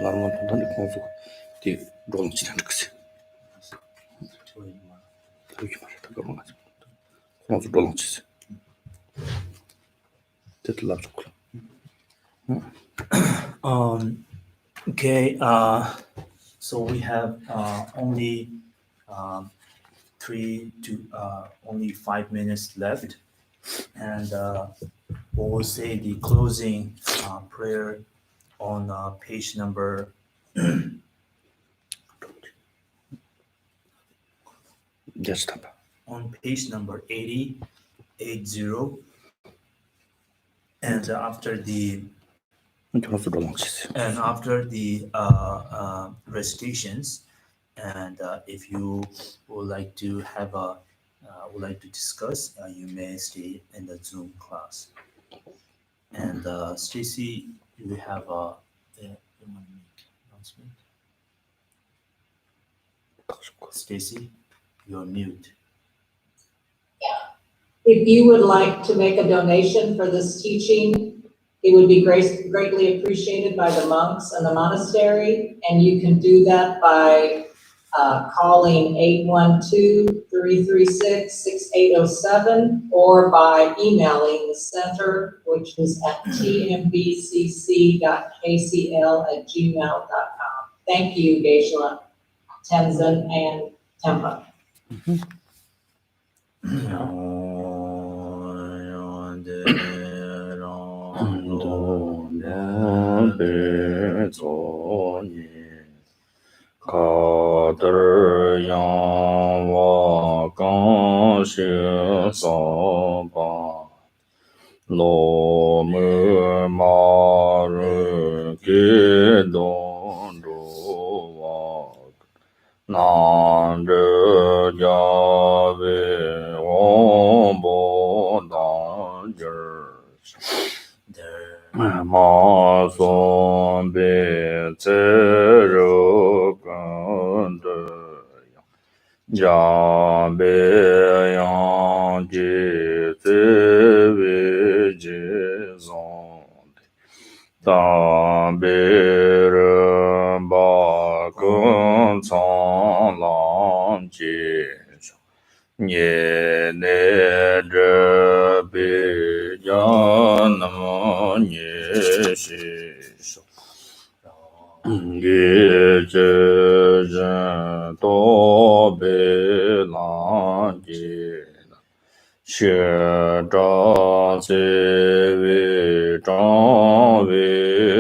나는 돈이 공수 뒤 롤 지나는 거지. 여기 말이다 그런 거지. 공수 롤 지지. 됐다 좋고.
Okay, so we have only 5 minutes left, and we will say the closing prayer on page number
Yes, stop.
on page number 80, and after the
공수 롤 지지.
and after the recitations, and if you would like to have would like to discuss, you may stay in the Zoom class. And Stacy, you have a announcement. Stacy, you're mute.
If you would like to make a donation for this teaching, it would be greatly appreciated by the monks and the monastery, and you can do that by calling 812-336-6807 or by emailing the center, which is at tmbcc.kcl@gmail.com. Thank you, Geishla, Tenzin, and Tempa.
가들 양와 강시서바 노무 마르 기도로와 난저 야베 원보단저 마손 베체로 간데 야베양 지세베지존 담베르 바근 창랑지 예내저비전나예시소 예제전 도베란지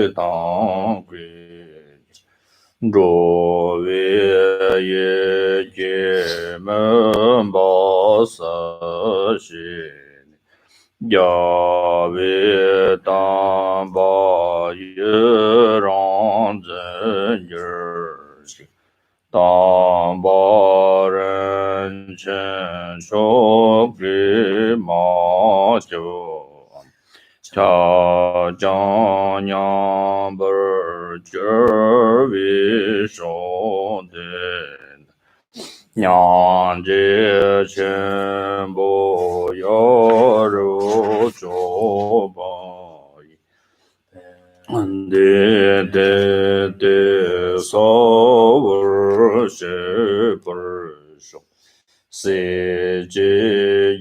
셔자세위장위당귀 조위예제문바사시 야위당바예랑전열시 당바른천쇼기마조 자장양벌저위쇼된 냥제천보여로조바이 안데데데 서울시벌쇼 세제야외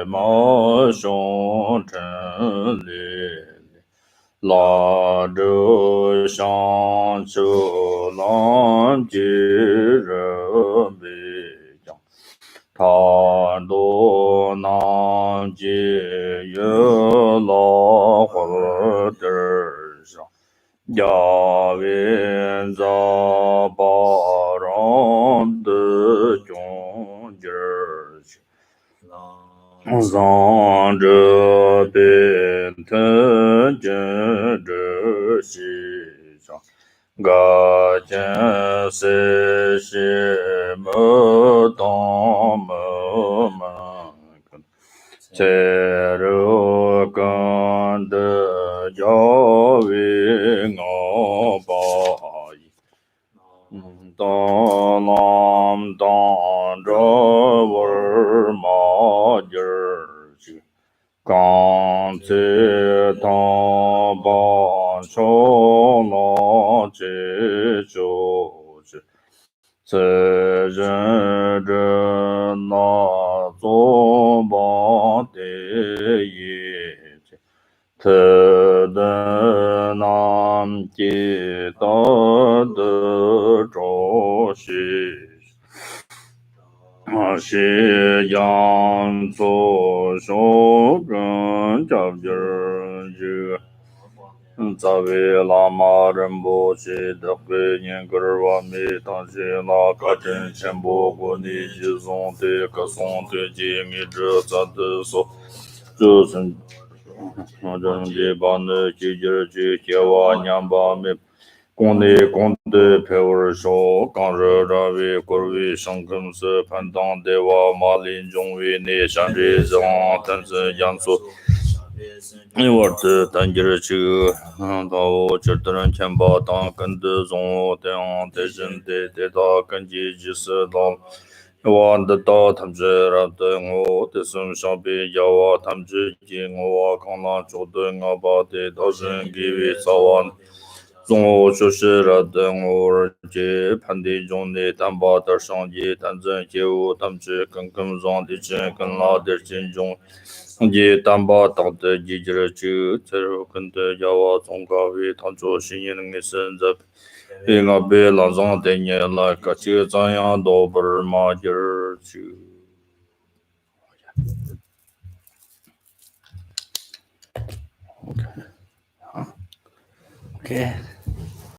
마숑천리 라드샹츠랑지르비장 타도난지여라화들상 야윈자바람드종절시 상저빈ተ저시상 가전세시무동무만큼 제르간드 여윙어바이 다남단저월마저시 강제당바 chō nō chē chō chē tsē zhēn zhē nā zō bā tē yē chē tē dē nām kē tā dē chō shē shē yāng tsō shō gāng chāb jir jī Zawe lama rambo che dakwe nyen karwa me tangche la kachen chenpo go ni ji zong te ka song te ji mi zhe za de so zhe sen zheng je ba ne ji jir ji jie wa nyam ba me gong ne gong de pe wer shou gang zhe ra wei guo wei sheng gen se pan dang de wa ma lin zhong wei ne shan zhe zhang tan zhe yang su 이월드 단지르치 다오 저들은 챈바 당근드 종 대응 대전대 대다 근지 지스다 요한드다 탐제랍드 오 대승 샤비 야와 탐지 징오와 강나 조등아 바데 도전 기위 사원 종오 조시라드 오르제 판디 종네 담바더 상지 단전 제우 탐지 근금 종디 근라드 진종 제 담바 당대 지지르지 저로 근데 야와 종가위 단조 신인의 선접 빙아 베라장 데니엘라 같이 자양 도버마저지 오케이